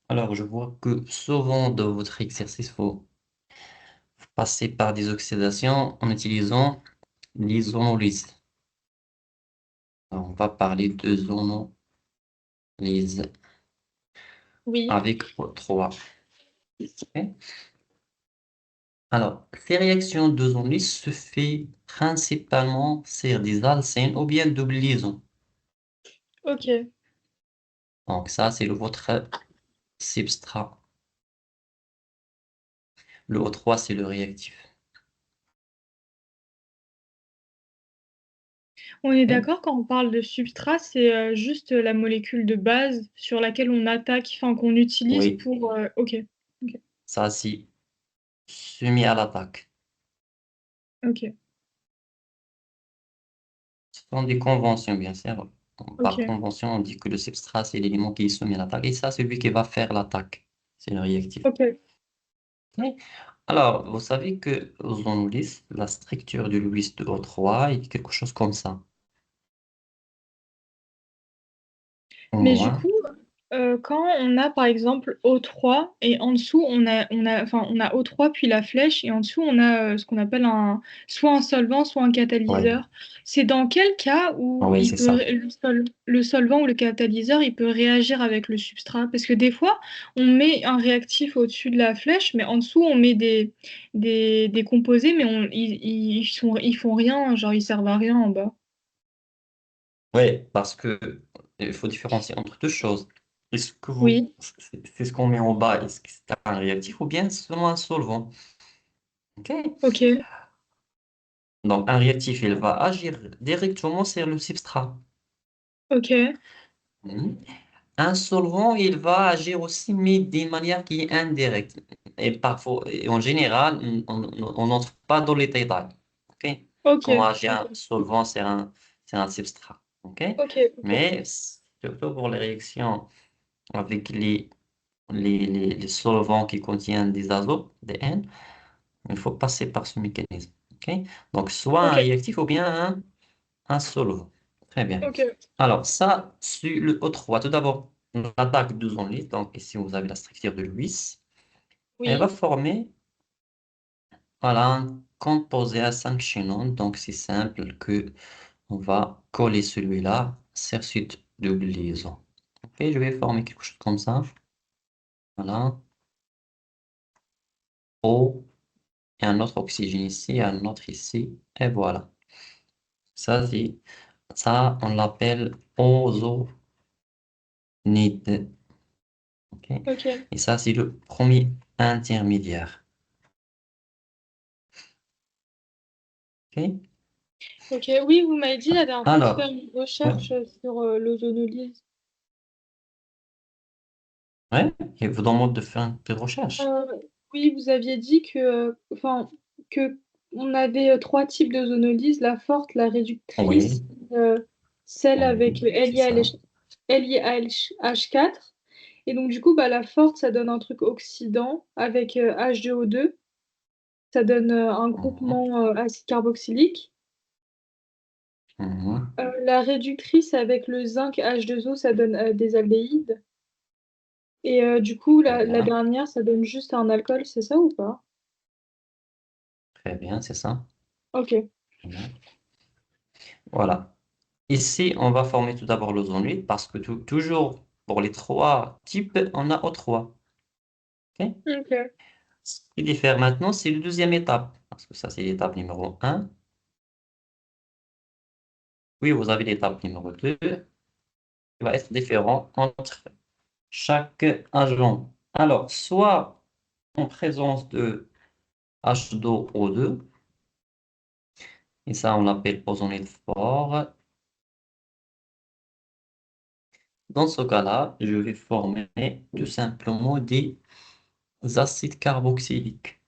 Alors, je vois que souvent dans votre exercice, faut passer par des oxydations en utilisant l'isonolyse. Alors, on va parler de zonolyse Oui. avec O3. Ok. Alors, ces réactions d'ozonolyse se fait principalement sur des alcènes ou bien double liaison. Ok. Donc, ça, c'est votre substrat. Le O3, c'est le réactif. On est Ok. d'accord quand on parle de substrat, c'est juste la molécule de base sur laquelle on attaque, enfin qu'on utilise Oui, pour. Ok. Ok. ça, c'est soumis à l'attaque. Ok. Ce sont des conventions, bien sûr. Par Ok. convention, on dit que le substrat, c'est l'élément qui est soumis à l'attaque. Et ça, c'est lui qui va faire l'attaque. C'est le réactif. Ok. Ok. Alors, vous savez que dans Lewis, la structure de Lewis de O3 est quelque chose comme ça. Au Mais du moins, coup, quand on a par exemple O3 et en dessous on a O3 puis la flèche et en dessous on a ce qu'on appelle soit un solvant soit un oui, catalyseur. C'est dans quel cas où oui, c'est ça. le solvant ou le catalyseur il peut réagir avec le substrat? Parce que des fois on met un réactif au-dessus de la flèche mais en dessous on met des composés mais ils font rien, genre ils servent à rien en bas. Oui, parce que il faut différencier entre deux choses. Est-ce que Oui. c'est ce qu'on met en bas, est-ce que c'est un réactif ou bien seulement un solvant? Ok. Ok. Donc, un réactif, il va agir directement sur le substrat. Ok. Mhm. Un solvant, il va agir aussi, mais d'une manière qui est indirecte. Et parfois, et en général, on n'entre pas dans les détails. OK? Ok. Comment agit un Ok. solvant, c'est un substrat. OK? Ok. Ok. Mais surtout pour les réactions avec les solvants qui contiennent des azotes, des N, il faut passer par ce mécanisme. OK? Donc, soit un Ok. réactif ou bien un solvant. Très bien. Ok. Alors, ça, sur le O3, tout d'abord, l'attaque de zone lisse. Donc, ici, vous avez la structure de Lewis. Elle va Oui. former, voilà, un composé à 5 chaînons. Donc, c'est simple que on va coller celui-là sur cette double liaison. Ok, je vais former quelque chose comme ça. Voilà. O, et un autre oxygène ici, un autre ici. Et voilà. Ça, ça, on l'appelle ozonide. Ok. Ok. Et ça, c'est le premier intermédiaire. Ok. Ok. Oui, vous m'avez dit la dernière fois de faire Alors, une ouais, recherche sur l'ozonolyse. ouais, et vous demande de faire un peu de recherche. Euh, oui, vous aviez dit enfin, que on avait trois types d'ozonolyse, la forte, la réductrice, Oui, euh, celle avec oui, le c'est ça. LiAH4. Et donc, du coup, bah, la forte, ça donne un truc oxydant avec H2O2. Ça donne un Mhm, groupement acide carboxylique. mhm, La réductrice avec le zinc H2O, ça donne des aldéhydes. Et du coup, très la bien, dernière, ça donne juste un alcool, c'est ça ou pas? très bien, c'est ça. Ok. Très bien. Voilà. Ici, on va former tout d'abord l'ozone vide parce que toujours pour les trois types, on a O3. Ok. Ok. Ce qui diffère maintenant, c'est la deuxième étape. Parce que ça, c'est l'étape numéro un. Oui, vous avez l'étape numéro 2. Il va être différent entre chaque agent. Alors, soit en présence de H2O2, et ça, on l'appelle ozonide fort. Dans ce cas-là, je vais former tout simplement des acides carboxyliques.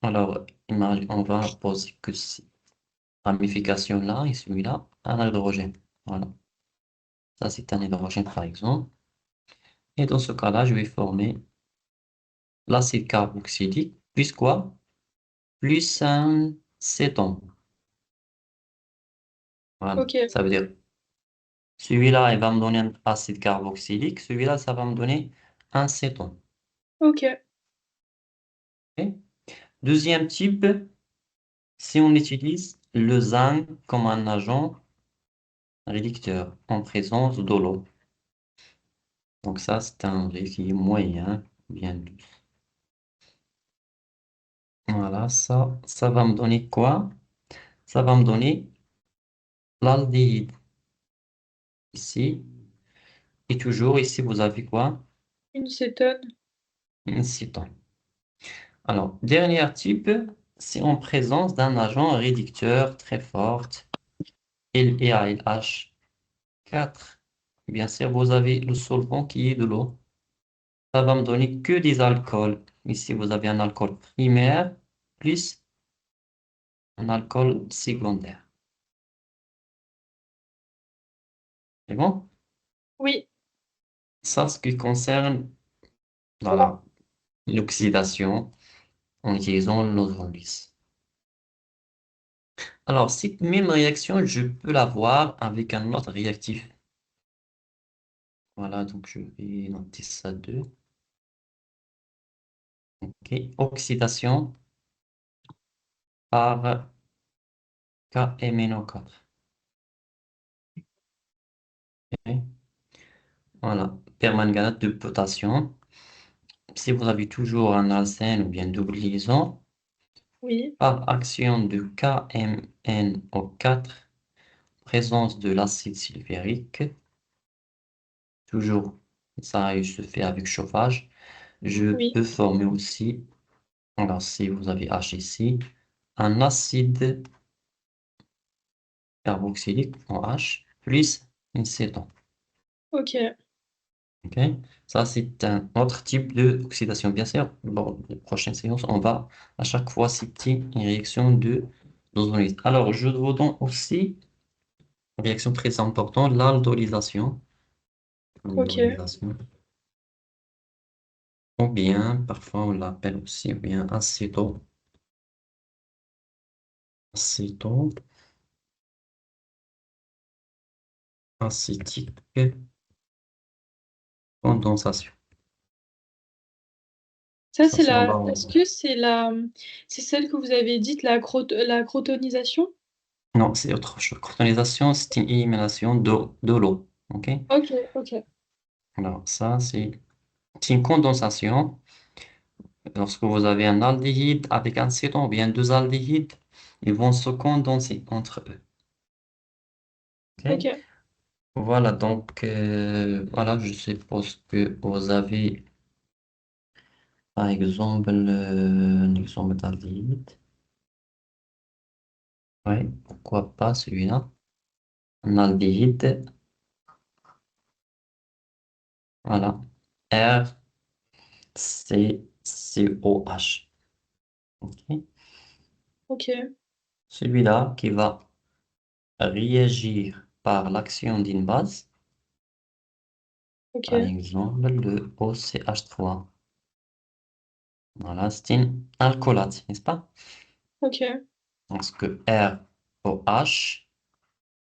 Alors, imagine, on va poser que cette ramification-là et celui-là, un hydrogène. Voilà. Ça, c'est un hydrogène, par exemple. Et dans ce cas-là, je vais former l'acide carboxylique plus quoi? Plus un cétone. Voilà. Ok. Ça veut dire Celui-là, il va me donner un acide carboxylique. Celui-là, ça va me donner un cétone. Ok. Ok. Deuxième type, si on utilise le zinc comme un agent réducteur en présence de l'eau. Donc ça, c'est un qui est moyen, bien doux. Voilà, ça va me donner quoi? Ça va me donner l'aldéhyde ici. Et toujours ici, vous avez quoi? Une cétone. Une cétone. Alors, dernier type, c'est en présence d'un agent réducteur très fort, LeAlH4. Bien sûr, vous avez le solvant qui est de l'eau. Ça va me donner que des alcools. Ici, vous avez un alcool primaire plus un alcool secondaire. C'est bon? Oui. Ça, ce qui concerne, voilà, l'oxydation en utilisant l'hydrolyse. Alors, cette même réaction, je peux l'avoir avec un autre réactif. Voilà, donc je vais noter ça 2. OK. Oxydation par KMNO4. OK. Voilà. Permanganate de potassium. Si vous avez toujours un alcène ou bien double liaison, Oui. par action de KMNO4, présence de l'acide sulfurique, toujours ça se fait avec chauffage, je Oui. peux former aussi, alors si vous avez H ici, un acide carboxylique en H plus une cétone. Ok. Ok. Ça, c'est un autre type d'oxydation. Bien sûr, dans les prochaines séances, on va à chaque fois citer une réaction de d'ozolyse. Alors, je vous donne aussi une réaction très importante, l'aldolysation. Ok. Aldolysation. Ou bien, parfois, on l'appelle aussi, ou bien acéto, acétique condensation. Ça, Ça, c'est c'est, on la. va, Est-ce que c'est la. C'est celle que vous avez dite, la crotonisation? non, c'est autre chose. Crotonisation, c'est une élimination de l'eau. OK? Ok, ok. Alors, ça, c'est une condensation. Lorsque vous avez un aldéhyde avec un céton ou bien deux aldéhydes, ils vont se condenser entre eux. Ok. Ok. Voilà, donc voilà, je suppose que vous avez par exemple un exemple d'aldéhyde. Oui, pourquoi pas celui-là? Un aldéhyde, voilà. R, C, C, O, H. Ok. Ok. Celui-là qui va réagir par l'action d'une base, par Ok. exemple le OCH3. Voilà, c'est une alcoolate, n'est-ce pas? Ok. Parce que ROH,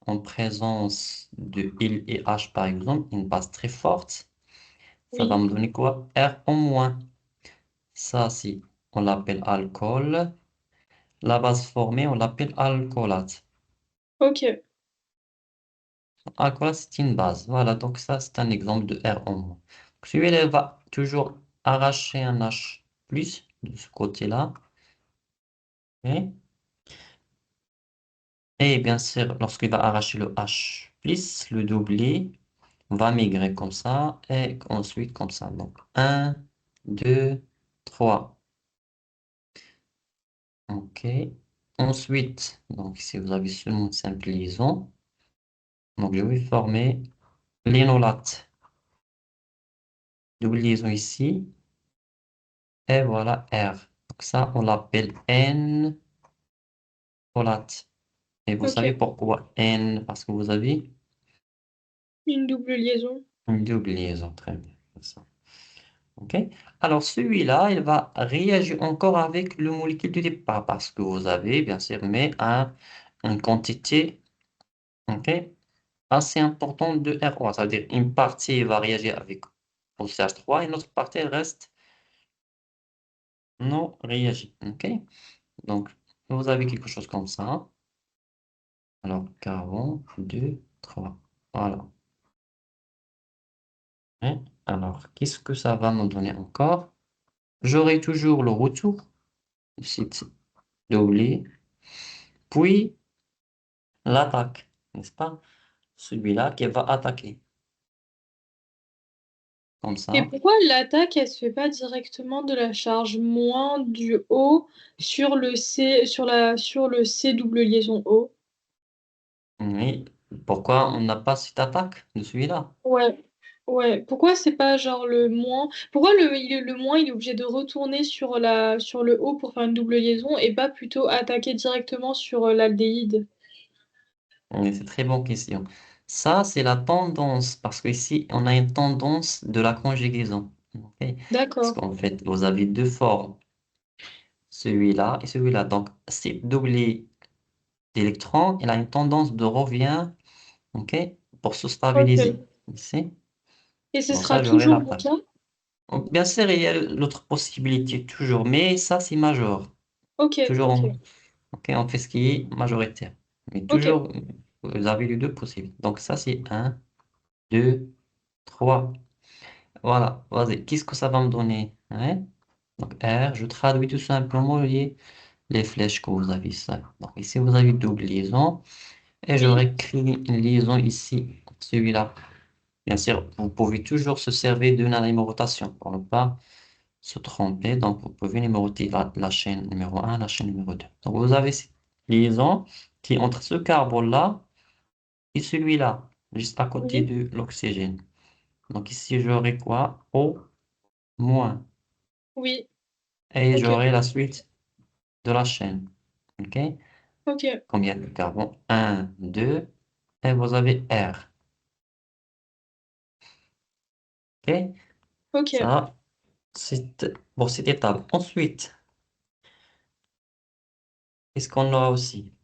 en présence de il et H par exemple, une base très forte, ça va Oui. me donner quoi? R en moins. Ça, si on l'appelle alcool, la base formée, on l'appelle alcoolate. Ok. Alcoolate, c'est une base. Voilà, donc ça, c'est un exemple de R en moins. Celui-là il va toujours arracher un H plus de ce côté-là. Ok. Et bien sûr, lorsqu'il va arracher le H plus, le doubler, va migrer comme ça et ensuite comme ça. Donc un 2 3. OK. Ensuite, donc si vous avez seulement une simple liaison, donc je vais former l'énolate. Double liaison ici. Et voilà R. Donc ça, on l'appelle N-olate. Et vous savez Ok. pourquoi N? Parce que vous avez Une double liaison. une double liaison. Très bien. Comme ça. OK? Alors, celui-là, il va réagir encore avec le molécule de départ parce que vous avez, bien sûr, mais une quantité, OK? assez important de R1. Ça veut dire une partie va réagir avec OCH3 et une autre partie elle reste non réagit. OK? Donc, vous avez quelque chose comme ça. Alors, 42, 3. Voilà. Et alors, qu'est-ce que ça va me donner encore? J'aurai toujours le retour du site doublé, puis l'attaque, n'est-ce pas? Celui-là qui va attaquer, comme Et ça. pourquoi l'attaque, elle se fait pas directement de la charge moins du O sur le C, sur le C double liaison O? Oui. Pourquoi on n'a pas cette attaque de celui-là? Ouais, ouais. Pourquoi c'est pas genre le moins? Pourquoi le moins il est obligé de retourner sur le O pour faire une double liaison et pas plutôt attaquer directement sur l'aldéhyde? Oui, c'est une très bonne question. Ça, c'est la tendance, parce qu'ici, on a une tendance de la conjugaison. OK? Parce D'accord. qu'en fait, vous avez deux formes, celui-là et celui-là. Donc, c'est doublé d'électrons, il a une tendance de revient, OK, pour se stabiliser. Ok. Ici. Et ce Donc sera ça, j'aurai toujours le l'attaque. cas? Donc, bien sûr, il y a l'autre possibilité toujours, mais ça, c'est majeur. Ok, Toujours, ok, OK, on fait ce qui est majoritaire. Mais ok. toujours, vous avez les deux possibles. Donc ça, c'est un, 2, 3. Voilà, vas-y, qu'est-ce que ça va me donner? Hein? Donc R, je traduis tout simplement les flèches que vous avez ça. Donc ici, vous avez double liaison. Et Oui, j'aurais créé une liaison ici, celui-là. Bien sûr, vous pouvez toujours se servir d'une numérotation pour ne pas se tromper. Donc, vous pouvez numéroter la chaîne numéro un, la chaîne numéro 2. Donc, vous avez cette liaison qui est entre ce carbone-là et celui-là, juste à côté oui, de l'oxygène. Donc, ici, j'aurai quoi? O moins. oui. Et Ok, j'aurai la suite de la chaîne. OK? ok, Combien de carbone? Un, 2. Et vous avez R. OK? ok. Ça, c'est pour cette étape. Ensuite, qu'est-ce qu'on aura aussi?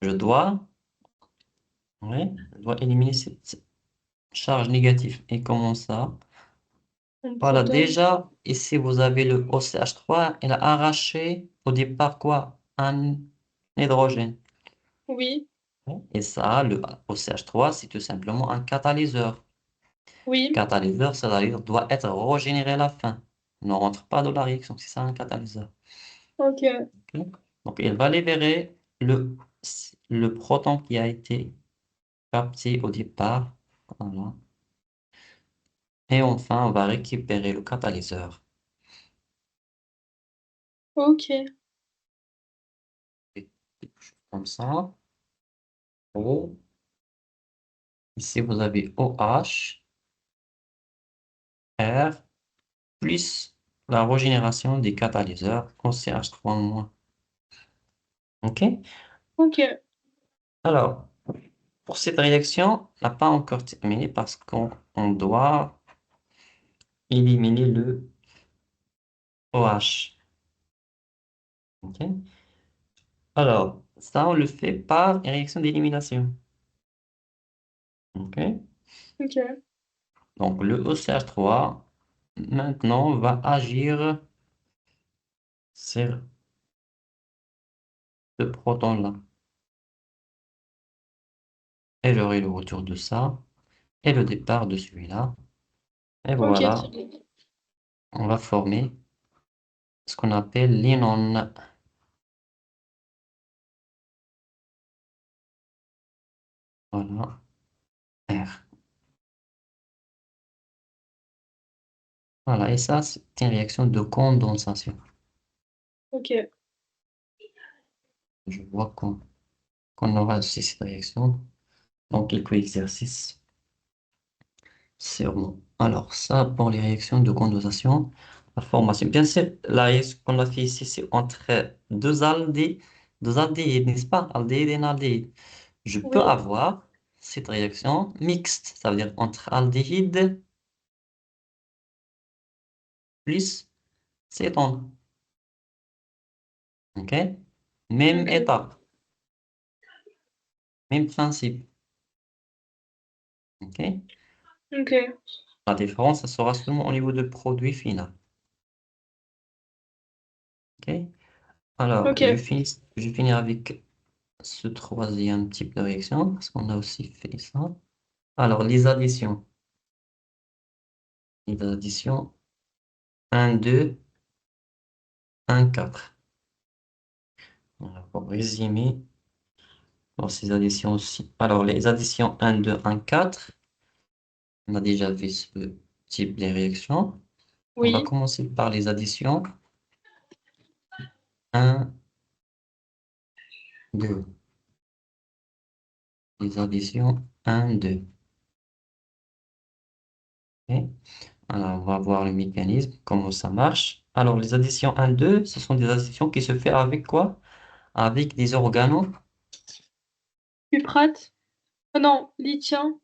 Je dois, ouais, je dois éliminer cette charge négative. Et comment ça? Un Voilà, proton. déjà, ici, vous avez le OCH3. Il a arraché au départ quoi? Un hydrogène. Oui, Et ça, le OCH3, c'est tout simplement un catalyseur. oui. Catalyseur, c'est-à-dire doit être régénéré à la fin. Ne rentre pas dans la réaction, c'est ça un catalyseur. Ok, Ok. Donc, il va libérer le proton qui a été capté au départ. Voilà. Et enfin, on va récupérer le catalyseur. ok, Et quelque chose comme ça. O. Ici, vous avez OH, R, plus la régénération des catalyseurs, OCH3-. OK? ok. Alors, pour cette réaction, on n'a pas encore terminé parce qu'on doit éliminer le OH. OK? Alors, ça, on le fait par réaction d'élimination. OK? Ok, Donc, le OCH3, maintenant, va agir sur ce proton-là. Et j'aurai le retour de ça et le départ de celui-là. Et ok, très voilà, bien. on va former ce qu'on appelle l'inone. Voilà, R. Voilà, et ça, c'est une réaction de condensation. Ok, Je vois qu'on aura aussi cette réaction dans quelques exercices, sûrement. Alors, ça, pour les réactions de condensation, la formation. Bien sûr, la réaction qu'on a fait ici, c'est entre deux aldéhydes, n'est-ce pas? Aldéhyde et aldéhyde. Je peux oui, avoir cette réaction mixte, ça veut dire entre aldéhyde plus cétone. OK? Même ok, étape. Même principe. OK? Ok. La différence, ça sera seulement au niveau de produit final. OK? Alors, Ok. je finis avec ce troisième type de réaction, parce qu'on a aussi fait ça. Alors, les additions. Les additions 1, 2, 1, 4. Voilà, pour résumer, pour ces additions aussi. Alors, les additions 1, 2, 1, 4, on a déjà vu ce type de réaction. On va Oui. commencer par les additions 1, 2. Les additions 1, 2. OK. Alors, on va voir le mécanisme, comment ça marche. Alors, les additions 1, 2, ce sont des additions qui se font avec quoi? Avec des organes. Cuprate. Oh non, lithium.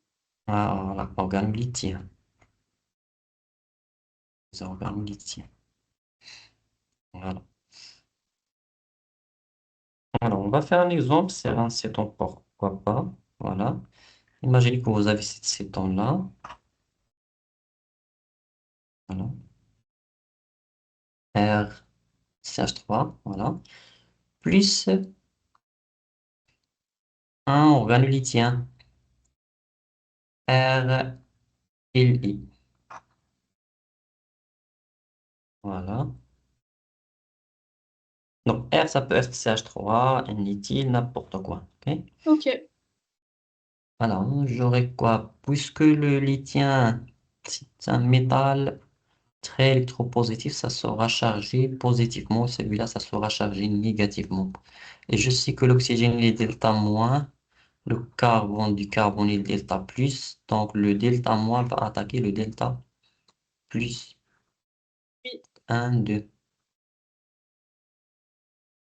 Voilà, organes lithiens. Des organes lithiens. Voilà. Alors, on va faire un exemple, c'est un céton, pourquoi pas. Voilà. Imaginez que vous avez cet céton-là. Voilà. RCH3, voilà. Plus un organolithien, RLI. Voilà. Donc, R, ça peut être CH3, N-lithyl, n'importe quoi. OK? Ok. Alors, j'aurais quoi? Puisque le lithien, c'est un métal très électropositif, ça sera chargé positivement. Celui-là, ça sera chargé négativement. Et je sais que l'oxygène est delta moins, le carbone du carbone est delta plus. Donc, le delta moins va attaquer le delta plus. Oui. 1, 2.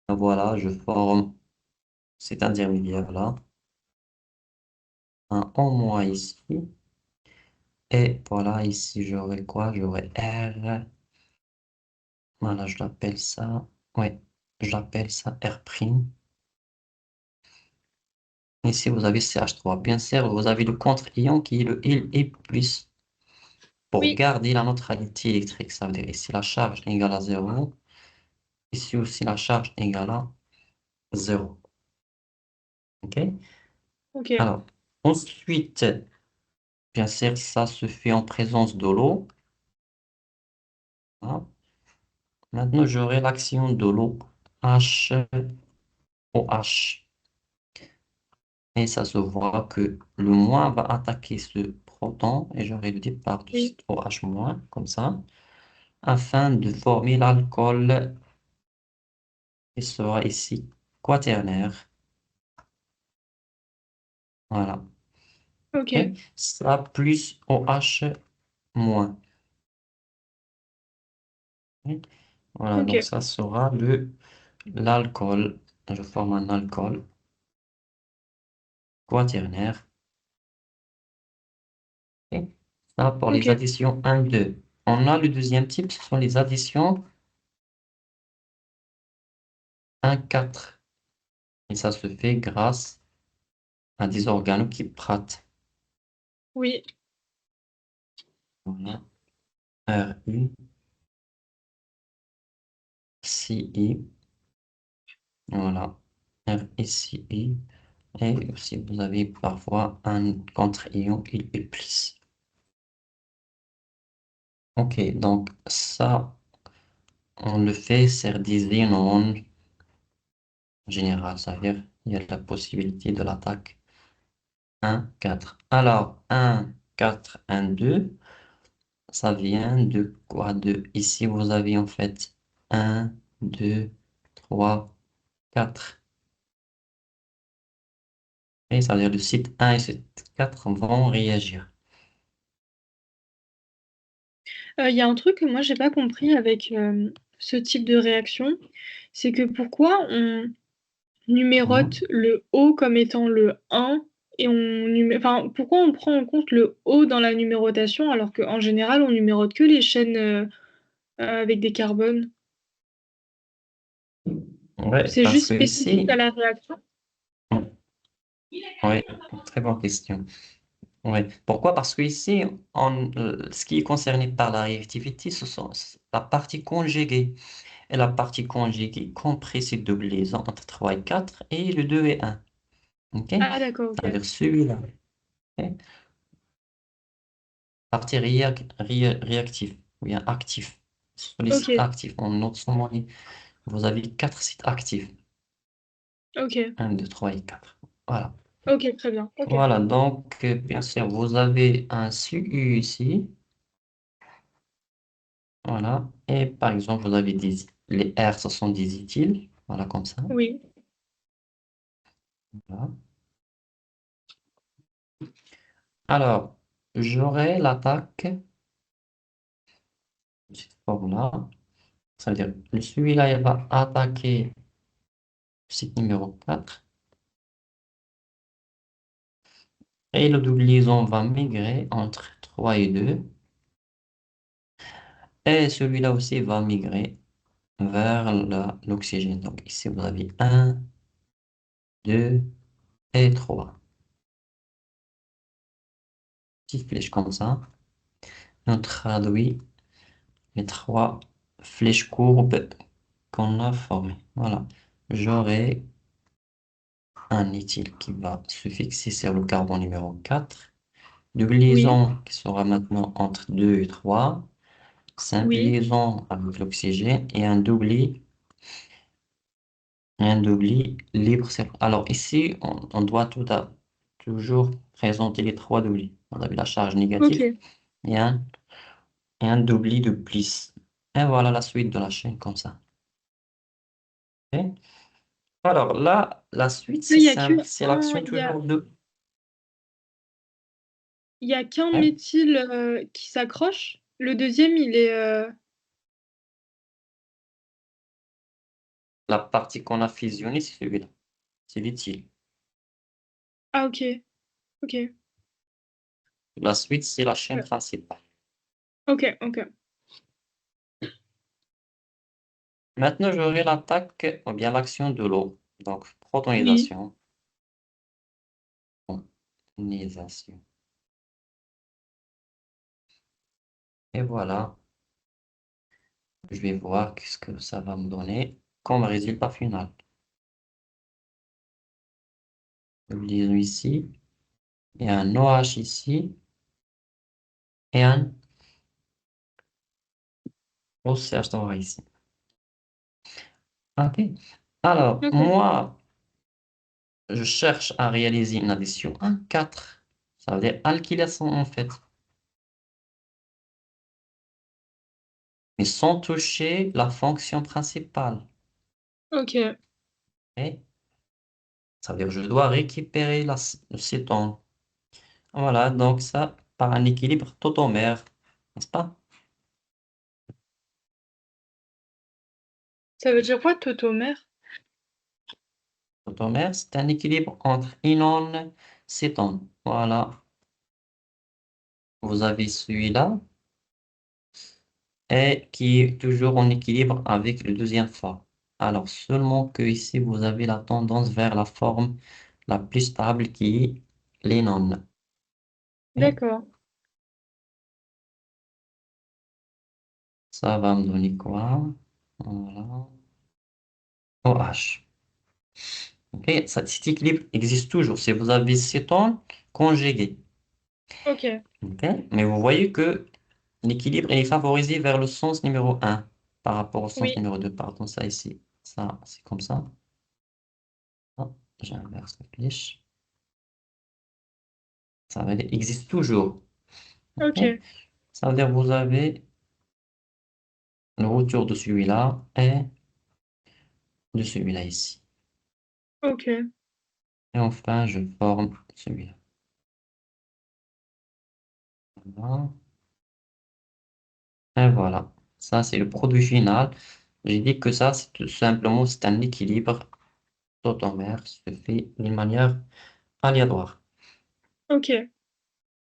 Voilà, je forme cet intermédiaire-là. Un en moins ici. Et voilà, ici, j'aurai quoi? J'aurai R. Voilà, je l'appelle ça. Ouais, je l'appelle ça R'. Ici, vous avez CH3. Bien sûr, vous avez le contre-ion qui est le Il plus. Pour Oui. garder la neutralité électrique, ça veut dire ici la charge égale à 0. Ici aussi, la charge égale à 0. OK? Ok. Alors, ensuite, bien sûr, ça se fait en présence de l'eau. Voilà. Maintenant, j'aurai l'action de l'eau HOH. Et ça se voit que le moins va attaquer ce proton et j'aurai le départ de Oui. cet OH-, comme ça, afin de former l'alcool qui sera ici quaternaire. Voilà. Ok. OK? Ça plus OH-. OK. Voilà, Ok. donc ça sera l'alcool. Je forme un alcool quaternaire. OK. Ça pour les Ok. additions 1, 2. On a le deuxième type, ce sont les additions 1, 4. Et ça se fait grâce à des organes qui pratent. Oui. Voilà. RU, CI, voilà. RICI. Et aussi, vous avez parfois un contre-ion Il+. OK, donc ça, on le fait sur des ions en général. Ça veut dire il y a la possibilité de l'attaque 1, 4. Alors, 1, 4, 1, 2. Ça vient de quoi? De ici, vous avez en fait 1, 2, 3, 4. Et ça veut dire le site 1 et site 4 vont réagir. Il y a un truc que moi j'ai pas compris avec ce type de réaction, c'est que pourquoi on numérote Mhm. le O comme étant le 1 et enfin, pourquoi on prend en compte le O dans la numérotation alors qu'en général on numérote que les chaînes avec des carbones? Ouais, C'est parce juste que spécifique ici, à la réaction? Oui, très bonne question. Oui. Pourquoi? Parce que ici, ce qui est concerné par la réactivité, ce sont la partie conjuguée. Et la partie conjuguée comprend ces deux liaisons entre 3 et 4 et le 2 et un. OK? Ah, d'accord, Ça veut ok. dire celui-là. OK? Partie réactive, ou bien actif. Sur les Ok, sites actifs, en autre mot, vous avez quatre sites actifs. ok, Un, 2, 3 et 4. Voilà. ok, très bien. Ok. Voilà, donc, bien sûr, vous avez un SUU ici. Voilà. Et par exemple, vous avez les R, ce sont des éthyles. Voilà, comme ça. Oui, Voilà. Alors, j'aurai l'attaque, cette forme-là. Ça veut dire, celui-là, il va attaquer le site numéro 4. Et le double liaison va migrer entre 3 et 2. Et celui-là aussi va migrer vers l'oxygène. Donc ici, vous avez un, 2 et 3. Petite flèche comme ça. On traduit les trois flèches courbes qu'on a formées. Voilà. J'aurai un éthyle qui va se fixer sur le carbone numéro 4. Double oui, liaison qui sera maintenant entre 2 et 3. Simple oui. liaison avec l'oxygène et un doubli libre. Alors ici, on doit toujours présenter les trois doublis. On avait la charge négative Ok, et un doubli de plus. Et voilà la suite de la chaîne comme ça. Ok. Alors là, la suite, là, c'est il y a que simple. C'est un, l'action toujours de il y a qu'un hein, méthyle qui s'accroche. Le deuxième, il est. la partie qu'on a fusionnée, c'est celui-là. C'est l'éthyle. Ah, ok, ok. La suite, c'est la chaîne Ouais. principale. Ok, ok. Maintenant, j'aurai l'attaque ou bien l'action de l'eau. Donc, Oui, protonisation. Protonisation. Et voilà. Je vais voir qu'est-ce que ça va me donner comme résultat final. Je vais ici, il y a un OH ici et un OCH ici. OK. Alors, ok, moi, je cherche à réaliser une addition 1, 4. Ça veut dire alkylation en fait. Mais sans toucher la fonction principale. ok. OK. Ça veut dire que je dois récupérer le cétone. Voilà, donc ça, par un équilibre tautomère, n'est-ce pas? Ça veut dire quoi, tautomère? Tautomère, c'est un équilibre entre inone, cétone. Voilà. Vous avez celui-là et qui est toujours en équilibre avec le deuxième forme. Alors, seulement que ici, vous avez la tendance vers la forme la plus stable qui est l'énone. Et D'accord. ça va me donner quoi? Voilà. OH. Ok, cet équilibre existe toujours. Si vous avez cétone conjugué. Ok. Ok, mais vous voyez que l'équilibre est favorisé vers le sens numéro un par rapport au sens Oui. numéro 2. Pardon, ça ici. Ça, c'est comme ça. Ah, j'inverse la flèche. Ça veut dire existe toujours. Ok. Ok. Ça veut dire que vous avez le retour de celui-là et de celui-là ici. Ok. Et enfin, je forme celui-là. Voilà. Et voilà. Ça, c'est le produit final. J'ai dit que ça, c'est tout simplement, c'est un équilibre tautomère qui se fait d'une manière aléatoire. Ok.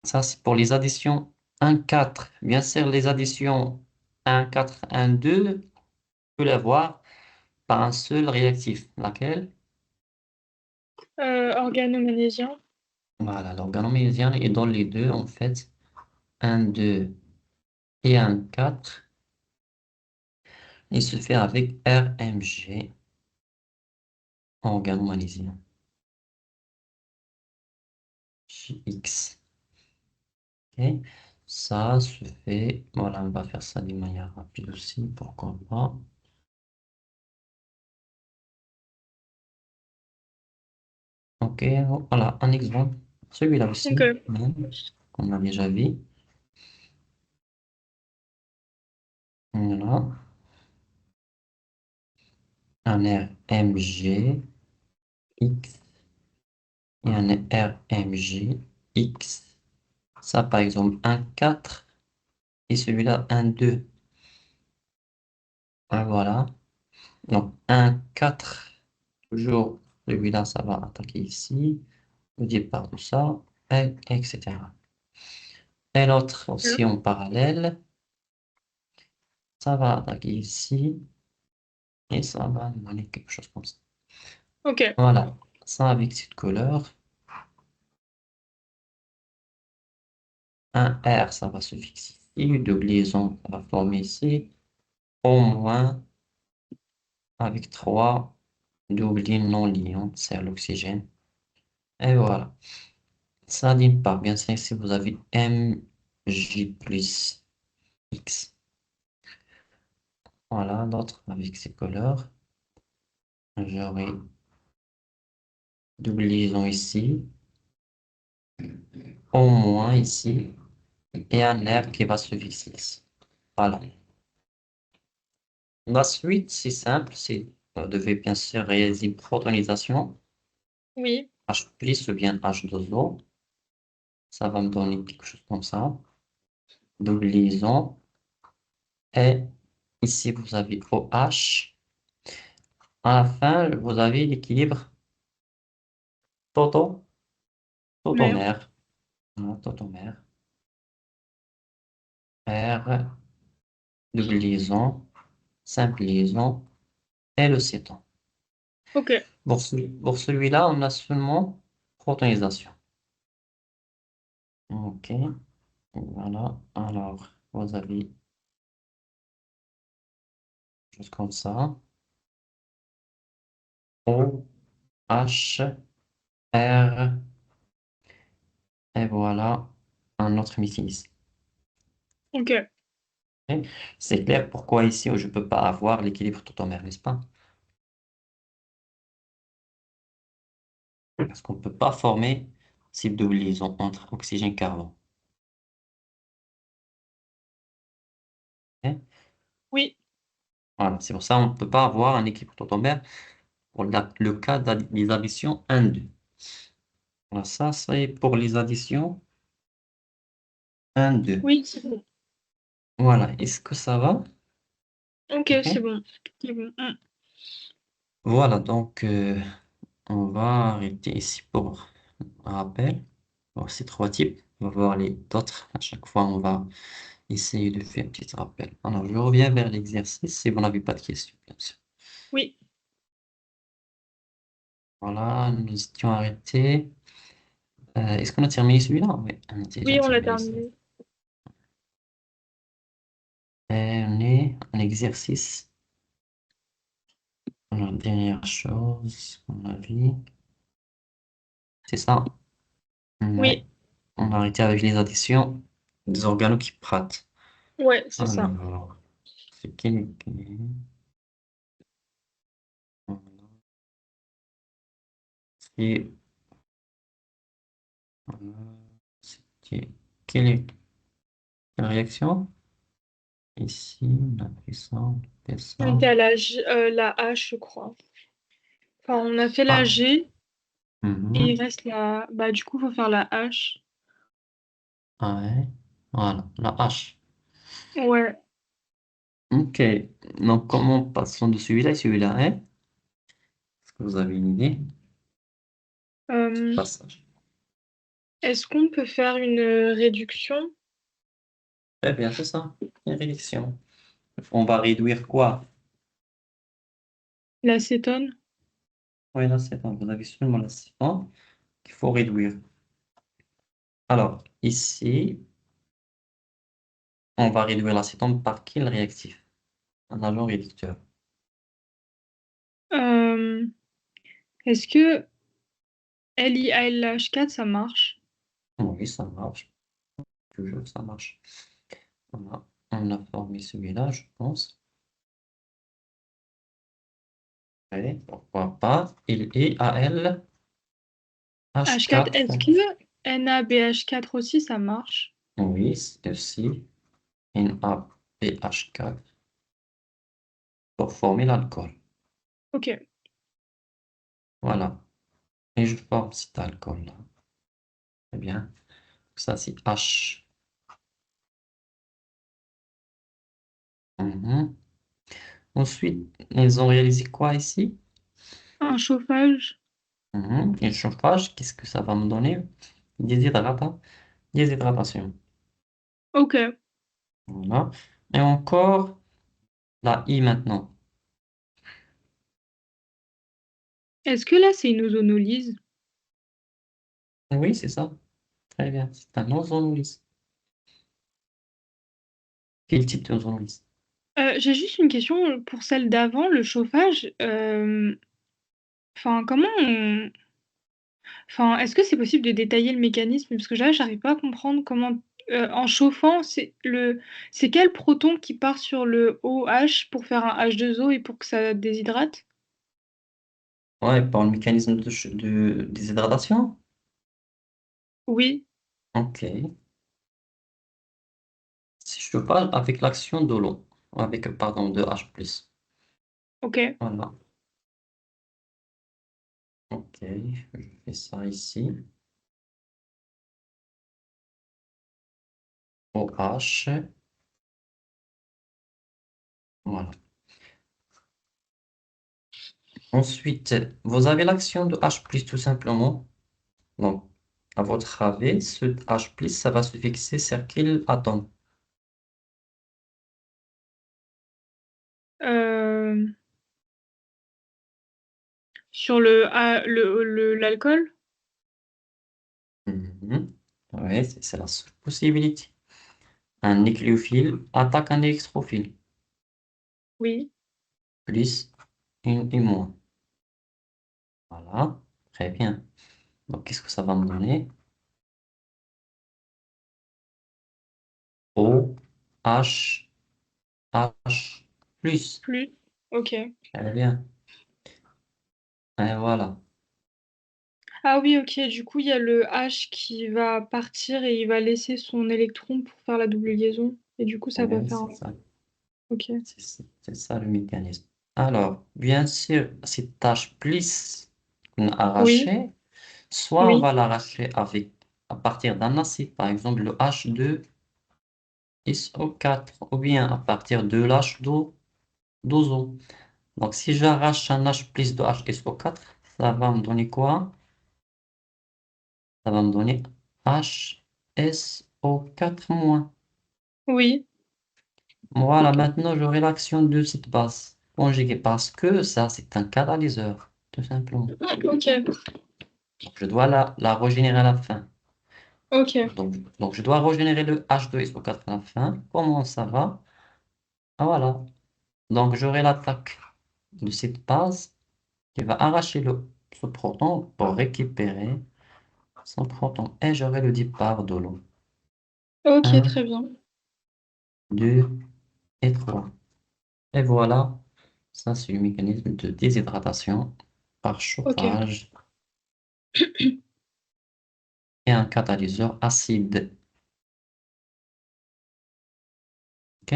Ça, c'est pour les additions 1, 4. Bien sûr, les additions 1, 4, 1, 2, on peut les voir par un seul réactif. Laquelle? Organomagnésien. Voilà, l'organomésien est dans les deux, en fait, un 2 et un 4. Il se fait avec RMG, organomagnésium, JX. Ok. Ça se fait, voilà, on va faire ça d'une manière rapide aussi, pourquoi pas. Ok, voilà, un exemple. Celui-là aussi, Ok. qu'on a déjà vu. Voilà, un RMG X et un RMG X. Ça, par exemple, un 4 et celui-là, un 2. Ah, voilà. Donc, un 4 toujours, celui-là, ça va attaquer ici, au départ de ça, etc. Et l'autre aussi en parallèle, ça va attaquer ici, et ça va donner quelque chose comme ça. Ok. Voilà, ça avec cette couleur. Un R, ça va se fixer ici, une liaison, ça va former ici, au moins, avec 3 double lignes non liantes, c'est l'oxygène. Et voilà. Ça d'une part, bien sûr, si vous avez Mj plus X. Voilà, l'autre avec ces couleurs. J'aurai double liaison ici, au moins ici, et un R qui va se fixer ici. Voilà. La suite, c'est simple, c'est vous devez bien sûr réaliser une protonisation, Oui. H plus ou bien H2O. Ça va me donner quelque chose comme ça. Double liaison. Et ici, vous avez OH. À la fin, vous avez l'équilibre toto, Mère. totomère. Voilà, totomère. R, double liaison, simple liaison, et le céton. Ok. Pour celui-là, on a seulement protonisation. OK. Voilà. Alors, vous avez juste comme ça. O, H, R, et voilà un autre missile ici. Ok. Ok. C'est clair pourquoi ici je ne peux pas avoir l'équilibre totomère, n'est-ce pas? Parce qu'on ne peut pas former cette double liaison entre oxygène et carbone. Ok. Oui. Voilà, c'est pour ça qu'on ne peut pas avoir un équilibre totomère pour le cas des additions 1-2. Voilà, ça, c'est pour les additions 1-2. Oui, c'est bon. Voilà, est-ce que ça va? Ok, c'est Ok. bon. C'est bon. Voilà, donc on va arrêter ici pour rappel. Bon, ces trois types. On va voir les d'autres. À chaque fois, on va essayer de faire un petit rappel. Alors, je reviens vers l'exercice si vous n'avez pas de questions, bien sûr. Oui. Voilà, nous étions arrêtés. Est-ce qu'on a terminé celui-là? Oui, on a déjà Oui, on l'a terminé ça. terminé. Et on est en exercice. Alors, dernière chose qu'on a vu, c'est ça. Ouais. Oui. On a arrêté avec les additions des organes qui pratent. Ouais, c'est ça. Alors, c'est quel... C'est... c'est- Quelle est la réaction? Ici, on a fait ça, on a fait On ça. était à la H, je crois. Enfin, on a fait la Ah, G et mhm. il reste la. Bah, du coup, faut faire la H. Ah ouais. Voilà, la H. Ouais. Ok, donc comment passons de celui-là et celui-là, hein? Est-ce que vous avez une idée? Euh, Passage. Est-ce qu'on peut faire une réduction? Très bien, c'est ça. Une réduction. On va réduire quoi? L'acétone? Oui, l'acétone. Vous avez seulement l'acétone qu'il faut réduire. Alors, ici, on va réduire l'acétone par quel réactif? Un agent réducteur. Euh, Est-ce que LiALH4, ça marche? Oui, ça marche. Toujours, ça marche. Voilà. On a formé celui-là, je pense. Oui, pourquoi pas. Il est AlH4. H4, est-ce que NaBH4 aussi, ça marche? Oui, c'est aussi NaBH4 pour former l'alcool. Ok. Voilà. Et je forme cet alcool-là. Très bien. Ça, c'est H. Mhm. Ensuite, ils ont réalisé quoi ici? Un chauffage? Mhm. Et le chauffage, qu'est-ce que ça va me donner? Déshydratation. Ok. Voilà. Et encore la I maintenant. Est-ce que là, c'est une ozonolyse? Oui, c'est ça. Très bien. C'est un ozonolyse. Quel type d'ozonolyse? J'ai juste une question pour celle d'avant, le chauffage. Enfin, Enfin, est-ce que c'est possible de détailler le mécanisme? Parce que là, j'arrive pas à comprendre comment, en chauffant, c'est quel proton qui part sur le OH pour faire un H2O et pour que ça déshydrate? Ouais, par le mécanisme de déshydratation. Oui, Ok. Si je te parle avec l'action de l'eau, avec, pardon, de H+. ok, Voilà. Ok, je fais ça ici. OH. Voilà. Ensuite, vous avez l'action de H+, tout simplement. Donc, à votre avis, ce H+, ça va se fixer sur quel atome? euh, sur l'alcool? Mhm. Ouais, c'est la seule possibilité. Un nucléophile attaque un électrophile, Oui, plus une et moins. Voilà, très bien. Donc, qu'est-ce que ça va me donner? O, H, H, plus. plus, ok. Très bien. Et voilà. Ah oui, ok, du coup, il y a le H qui va partir et il va laisser son électron pour faire la double liaison. Et du coup, ça va Ouais, faire c'est un... ça. Ok. C'est ça le mécanisme. Alors, bien sûr, cette tâche plus qu'on a Oui, arrachée, soit on oui, va l'arracher avec, à partir d'un acide, par exemple le H2SO4, ou bien à partir de l'H2O. Donc, si j'arrache un H plus de HSO4, ça va me donner quoi? Ça va me donner HSO4 moins. oui. Voilà, maintenant j'aurai l'action de cette base conjuguée parce que ça, c'est un catalyseur, tout simplement. Ok, Donc, je dois la régénérer à la fin. ok, Donc, je dois régénérer le H2SO4 à la fin. Comment ça va? Ah, voilà. Donc, j'aurai l'attaque de cette base qui va arracher ce proton pour récupérer son proton. Et j'aurai le départ de l'eau. ok, Un, très bien. 2 et 3. Et voilà. Ça, c'est le mécanisme de déshydratation par Ok, chauffage et un catalyseur acide. OK?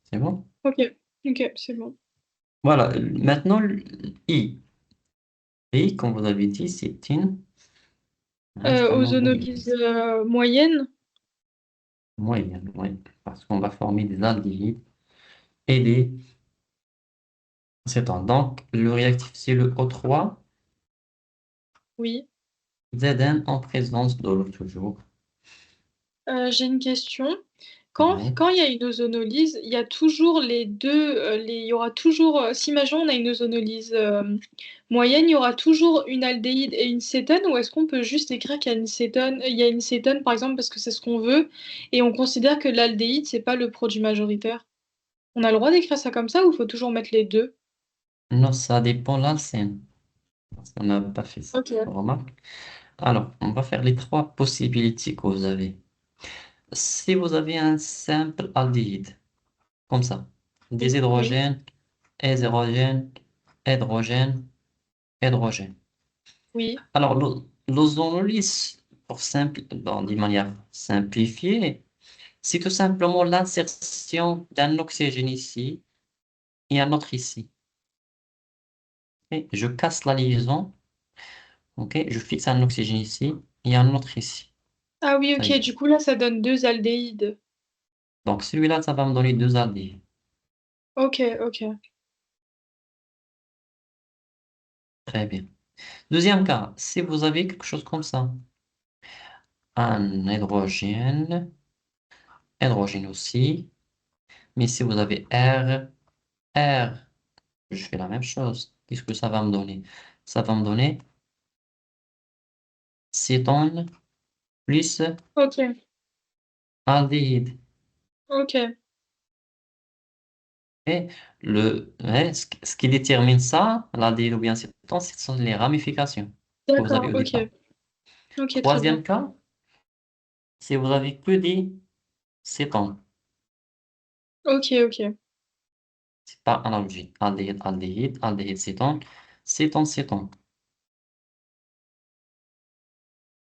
C'est bon? ok, ok, c'est bon. Voilà. Maintenant, le I. I, comme vous avez dit, c'est c'est un Ozonolyse ozonolyse. moyenne? Moyenne, oui. Parce qu'on va former des aldéhydes et des cétones. Donc, le réactif, c'est le O3, Oui. Zn en présence de l'eau toujours. J'ai une question. Ouais. Quand il y a une ozonolyse, il y a toujours les deux, il y aura toujours, si imaginons on a une ozonolyse moyenne, il y aura toujours une aldéhyde et une cétone, ou est-ce qu'on peut juste écrire qu'il y a une cétone, il y a une cétone par exemple parce que c'est ce qu'on veut, et on considère que l'aldéhyde, c'est pas le produit majoritaire? On a le droit d'écrire ça comme ça ou il faut toujours mettre les deux? Non, ça dépend de l'alcène. Parce qu'on n'a pas fait ça. Ok. Remarque. Alors, on va faire les trois possibilités que vous avez. Si vous avez un simple aldéhyde, comme ça, des Oui, oui, hydrogènes, hydrogène, hydrogène, hydrogène. oui. Alors, l'ozonolyse, d'une manière simplifiée, c'est tout simplement l'insertion d'un oxygène ici et un autre ici. Ok. Je casse la liaison, ok. Je fixe un oxygène ici et un autre ici. Ah oui, Ça y ok, est. du coup là ça donne deux aldéhydes. Donc, celui-là, ça va me donner deux aldéhydes. Ok, ok. Très bien. Deuxième cas, si vous avez quelque chose comme ça, un hydrogène, hydrogène aussi, mais si vous avez R, je fais la même chose. Qu'est-ce que ça va me donner? Ça va me donner cétone plus Ok, aldéhyde. ok. Et ce qui détermine ça, l'aldéhyde ou bien cétone, ce sont les ramifications que vous avez D'accord, au ok. départ. Ok, très bien. Troisième cas, si vous avez que des cétones, Ok, ok. c'est pas analogique. Aldéhyde, aldéhyde, aldéhyde, cétone, cétone, cétone.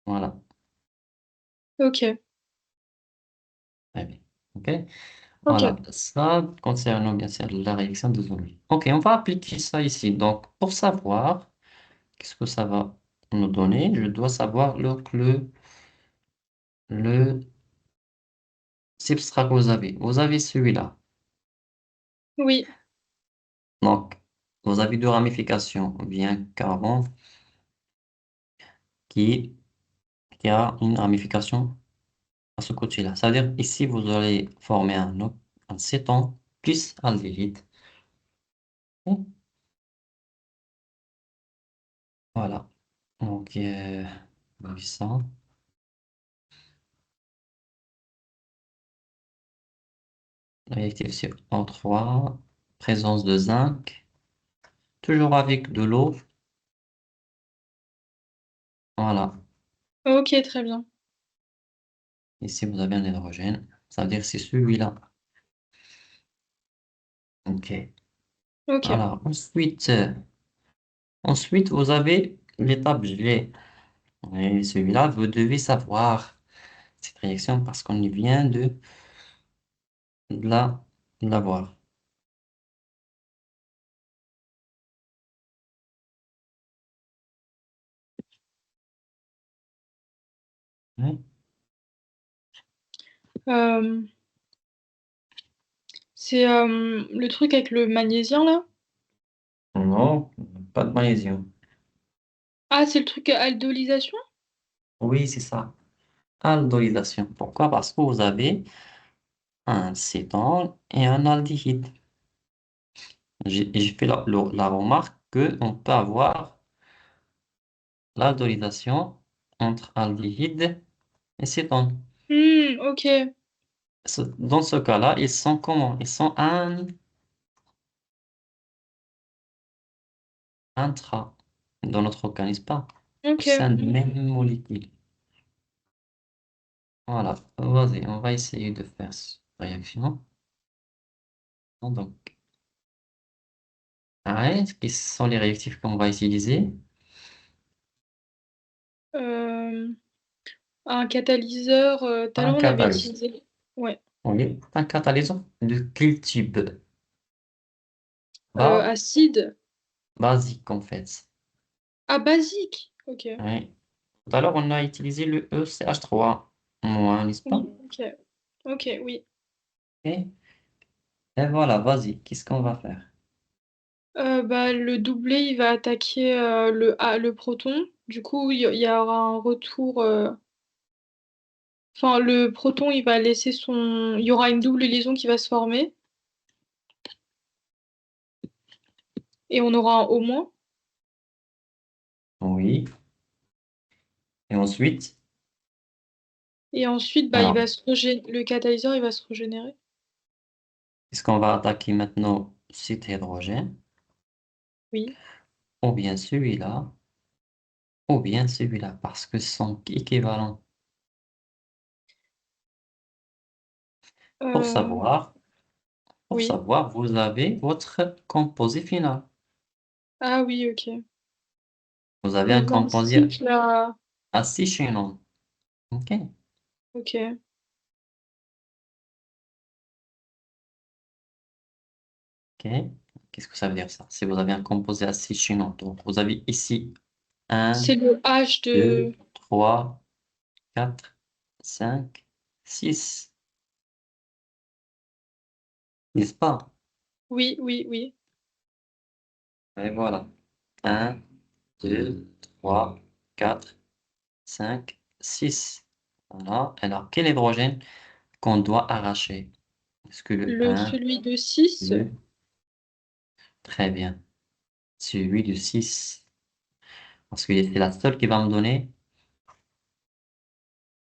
Voilà. Ok, Très bien. OK? ok. Voilà. Ça concernant bien sûr la réaction de Zolmi. OK, on va appliquer ça ici. Donc, pour savoir qu'est-ce que ça va nous donner, je dois savoir le substrat que vous avez. Vous avez celui-là. Oui, Donc, vous avez deux ramifications, bien qu'avant, qui, qui a une ramification à ce côté-là. Ça veut dire ici, vous allez former un céton plus aldéhyde. Voilà. Donc, oui, ça. Réactif sur O3, présence de zinc, toujours avec de l'eau. Voilà. ok, très bien. Ici, vous avez un hydrogène. Ça veut dire que c'est celui-là. OK. Ok. Alors, ensuite, vous avez l'étape G. Et celui-là, vous devez savoir cette réaction parce qu'on vient de la, de la voir. Ouais. Euh, c'est le truc avec le magnésien là? Non, pas de magnésium. Ah, c'est le truc aldolisation? Oui, c'est ça. Aldolidation. Pourquoi? Parce que vous avez un cétone et un aldéhyde. J'ai fait la remarque qu'on peut avoir l'aldolidation entre aldéhyde et cétone. Ok. Dans ce cas-là, ils sont comment? Ils sont intra dans notre organisme, pas au Ok. sein de même molécule. Voilà, vas-y, on va essayer de faire cette réaction. Donc, quels sont les réactifs qu'on va utiliser? Euh, un catalyseur, tout à l'heure Un on avait catalyseur. utilisé. Ouais. Oui, un catalyseur de quel type? Acide. Basique en fait. Ah, basique. Ok. Oui. Tout à l'heure, on a utilisé le ECH3 moins, n'est-ce pas? Oui, ok. Ok, oui. Et, et voilà, vas-y, qu'est-ce qu'on va faire? Bah, le doublé, il va attaquer le proton. Du coup, il y aura un retour. Enfin, le proton, il va laisser son... Il y aura une double liaison qui va se former, et on aura un O-. Oui. Et ensuite, Et ensuite, bah, alors, le catalyseur, il va se régénérer. est-ce qu'on va attaquer maintenant cet hydrogène, Oui. ou bien celui-là, ou bien celui-là, parce que ce sont équivalents. Pour Euh, savoir, pour oui. savoir, vous avez votre composé final. Ah oui, ok. Vous avez un Donc un composé cycle à... à 6 chaînons. OK? Ok. OK. Qu'est-ce que ça veut dire ça? Si vous avez un composé à 6 chaînons, donc vous avez ici un, C'est le H 2, de... 3, 4, 5, 6. N'est-ce pas? Oui, oui, oui. Et voilà. Un, 2, 3, 4, 5, 6. Voilà. Alors, quel hydrogène qu'on doit arracher? Est-ce que le un, Celui de 6. 2, très bien. Celui du 6. Parce que c'est la seule qui va me donner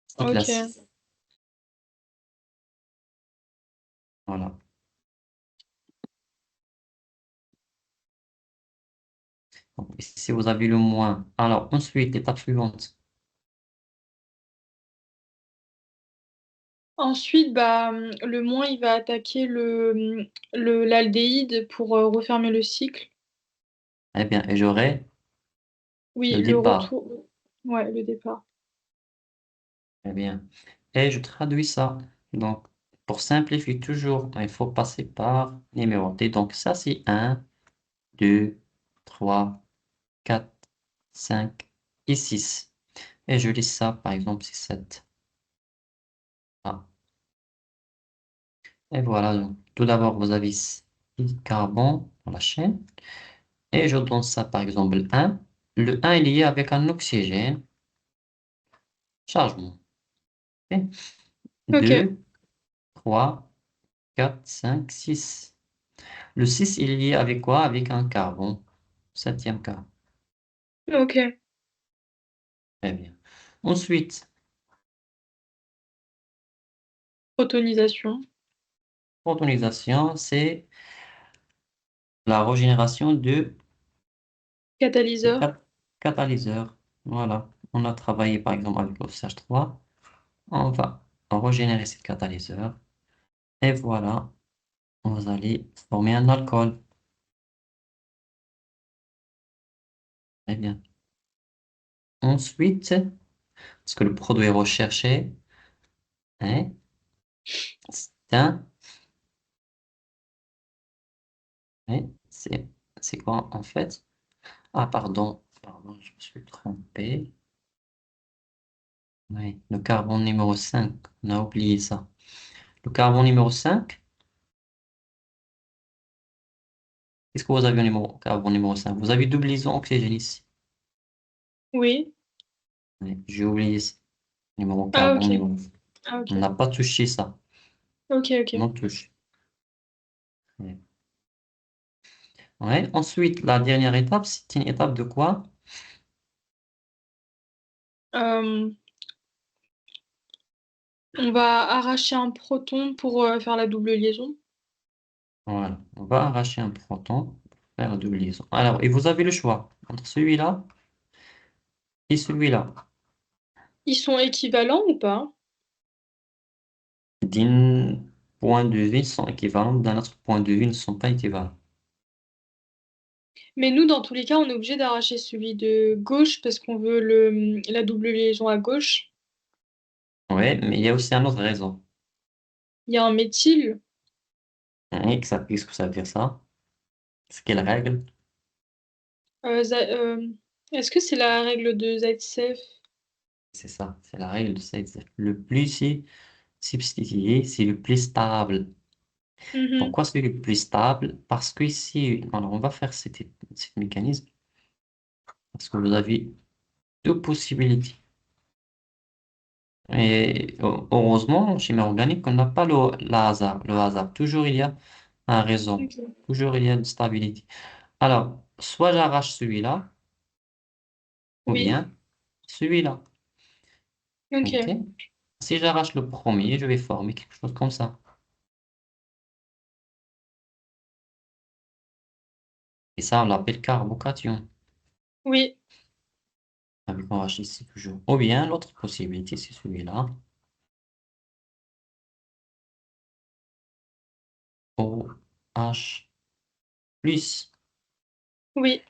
cycle à Ok. 6. Voilà. Donc, ici, vous avez le moins. Alors, ensuite, l'étape suivante. Ensuite, bah, le moins, il va attaquer l'aldéhyde pour refermer le cycle. Eh bien, et j'aurai le Oui, le départ. retour. Ouais, le départ. Eh bien, et je traduis ça. Donc, pour simplifier toujours, il faut passer par numéroter. Donc, ça, c'est un, 2, 3, 4, 5 et 6. Et je lis ça, par exemple, c'est 7. Ah. Et voilà. Donc, tout d'abord, vous avez 6 carbone dans la chaîne. Et je donne ça, par exemple, un. Le un est lié avec un oxygène. Chargement. Ok. Ok, 2, 3, 4, 5, 6. Le 6 il est lié avec quoi? Avec un carbone. Septième carbone. ok. Très bien. Ensuite, Protonisation. protonisation, c'est la régénération de Catalyseur. catalyseurs. Voilà. On a travaillé par exemple avec l'OCH3. On va régénérer ces catalyseurs. Et voilà, vous allez former un alcool. Très bien. Ensuite, ce que le produit recherché, hein, c'est c'est quoi en fait? Ah, pardon, je me suis trompé. Oui, le carbone numéro 5, on a oublié ça. Le carbone numéro 5, qu'est-ce que vous avez au carbone numéro 5? Vous avez double liaison oxygène ici. Oui. Oui, j'ai oublié ça. Ah, ok. Carbone numéro. Ah, On ok. n'a pas touché ça. Ok, ok. Non touché. Oui. Ouais. Ensuite, la dernière étape, c'est une étape de quoi? Euh, on va arracher un proton pour faire la double liaison. Voilà. On va arracher un proton pour faire la double liaison. Alors, et vous avez le choix entre celui-là et celui-là. Ils sont équivalents ou pas? D'un point de vue, ils sont équivalents. D'un autre point de vue, ils ne sont pas équivalents. Mais nous, dans tous les cas, on est obligé d'arracher celui de gauche parce qu'on veut la double liaison à gauche. Oui, mais il y a aussi un autre raison. Il y a un méthyle. Oui, qu'est-ce que ça veut dire ça? C'est quelle règle? Euh, za- euh, Est-ce que c'est la règle de Zaitsev? C'est ça, c'est la règle de Zaitsev. Le plus c'est substitué, c'est le plus stable. Mhm. Pourquoi c'est le plus stable? Parce que ici, alors on va faire cet mécanisme, parce que vous avez deux possibilités. Et heureusement, en chimie organique, on n'a pas le hasard. Le hasard, toujours il y a un raison. Ok. Toujours il y a une stabilité. Alors, soit j'arrache celui-là, ou Oui, bien celui-là. OK? ok. Si j'arrache le premier, je vais former quelque chose comme ça. Et ça, on l'appelle carbocation. Oui, Avec on arrache ici toujours. Ou bien l'autre possibilité, c'est celui-là. OH plus. oui.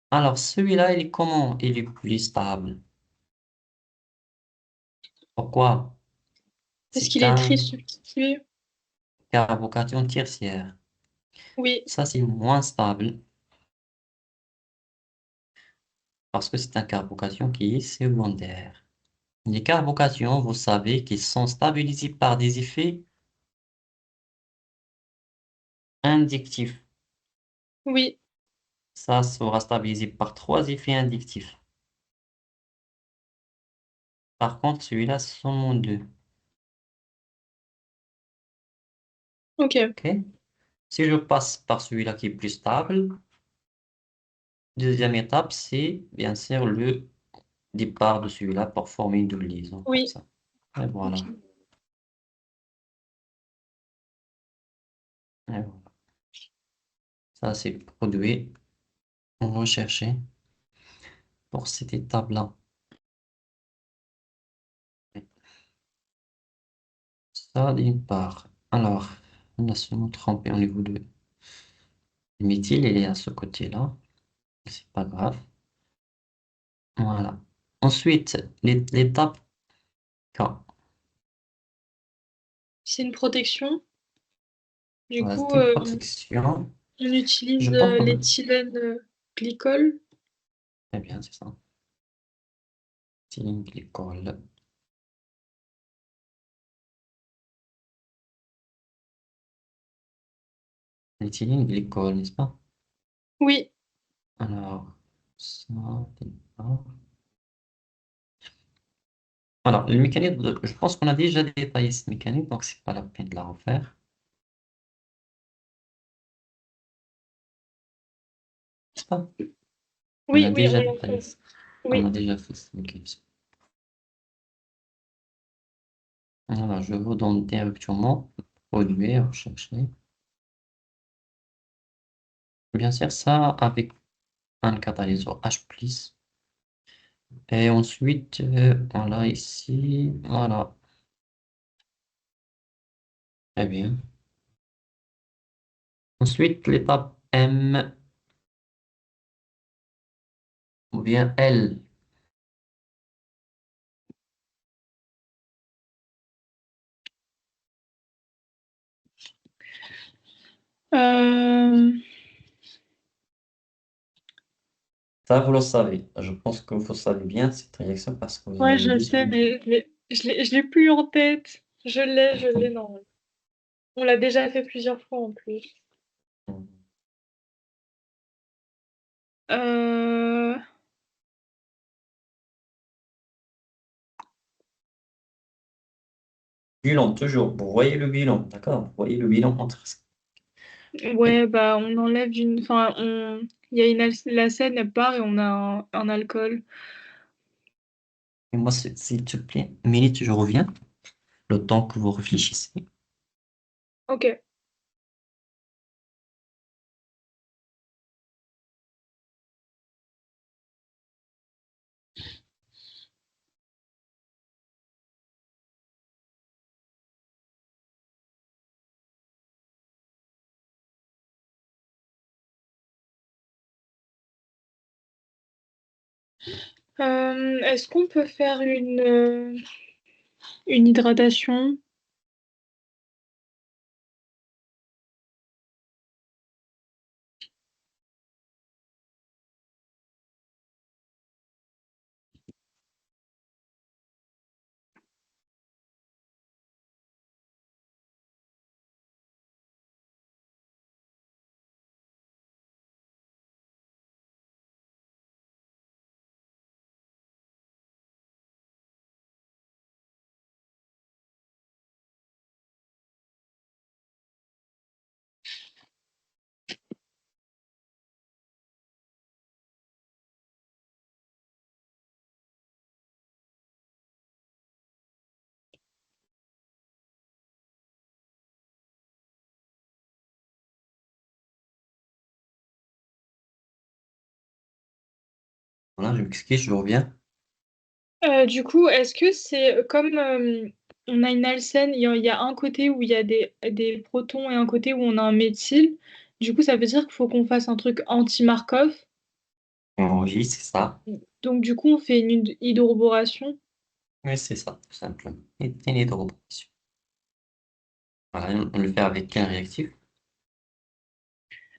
Alors, celui-là, il est comment? Il est plus stable. Pourquoi? Est-ce C'est qu'il est un trisubstitué? carbocation tertiaire. Oui, Ça, c'est moins stable parce que c'est un carbocation qui est secondaire. Les carbocations, vous savez qu'ils sont stabilisés par des effets inductifs. oui. Ça sera stabilisé par trois effets inductifs. Par contre, celui-là, seulement deux. Ok. OK? Si je passe par celui-là qui est plus stable, deuxième étape, c'est bien sûr le départ de celui-là pour former une double liaison comme Oui. ça. Et voilà. Ok. Et voilà. Ça, c'est produit recherché pour cette étape-là. Ça, d'une part. Alors, on a seulement trompé au niveau de méthyle, il est à ce côté-là. C'est pas grave. Voilà. Ensuite, l'étape K. C'est une protection. Du Voilà, coup, c'est une protection. on utilise Je pense qu'on... l'éthylène glycol. Très bien, c'est ça. Éthylène glycol. L'éthylène glycol, n'est-ce pas? Oui. Alors, ça, d'accord. Alors, le mécanisme, je pense qu'on a déjà détaillé ce mécanisme, donc c'est pas la peine de la refaire. N'est-ce pas? On Oui, a oui, on déjà l'a détaillé fait. ça. On a Oui. déjà fait ce mécanisme. Alors, je vous donne directement produire, rechercher. Bien sûr, ça avec un catalyseur H+. Et ensuite, voilà ici, voilà. Très bien. Ensuite, l'étape M ou bien L. Euh, Ça, vous le savez. Je pense que vous savez bien cette réaction parce que vous ouais, avez je déjà sais, vu. mais je l'ai plus en tête. Je l'ai, non. On l'a déjà fait plusieurs fois en plus. Euh, Bilan, toujours. Vous voyez le bilan, d'accord? Vous voyez le bilan entre... Et, ouais, bah, on enlève une. Enfin, on. Il y a une la scène, elle part et on a un alcool. et moi, s'il te plaît, minute, je reviens. Le temps que vous réfléchissez. Ok. Est-ce qu'on peut faire une hydratation? Voilà, je m'excuse, je reviens. Du coup, est-ce que c'est comme on a une alcène, il y a un côté où il y a des protons et un côté où on a un méthyle. Du coup, ça veut dire qu'il faut qu'on fasse un truc anti-Markov. Oui, c'est ça. Donc, du coup, on fait une hydroboration. Oui, c'est ça, tout simplement. Et l'hydroboration. Voilà, on le fait avec quel réactif?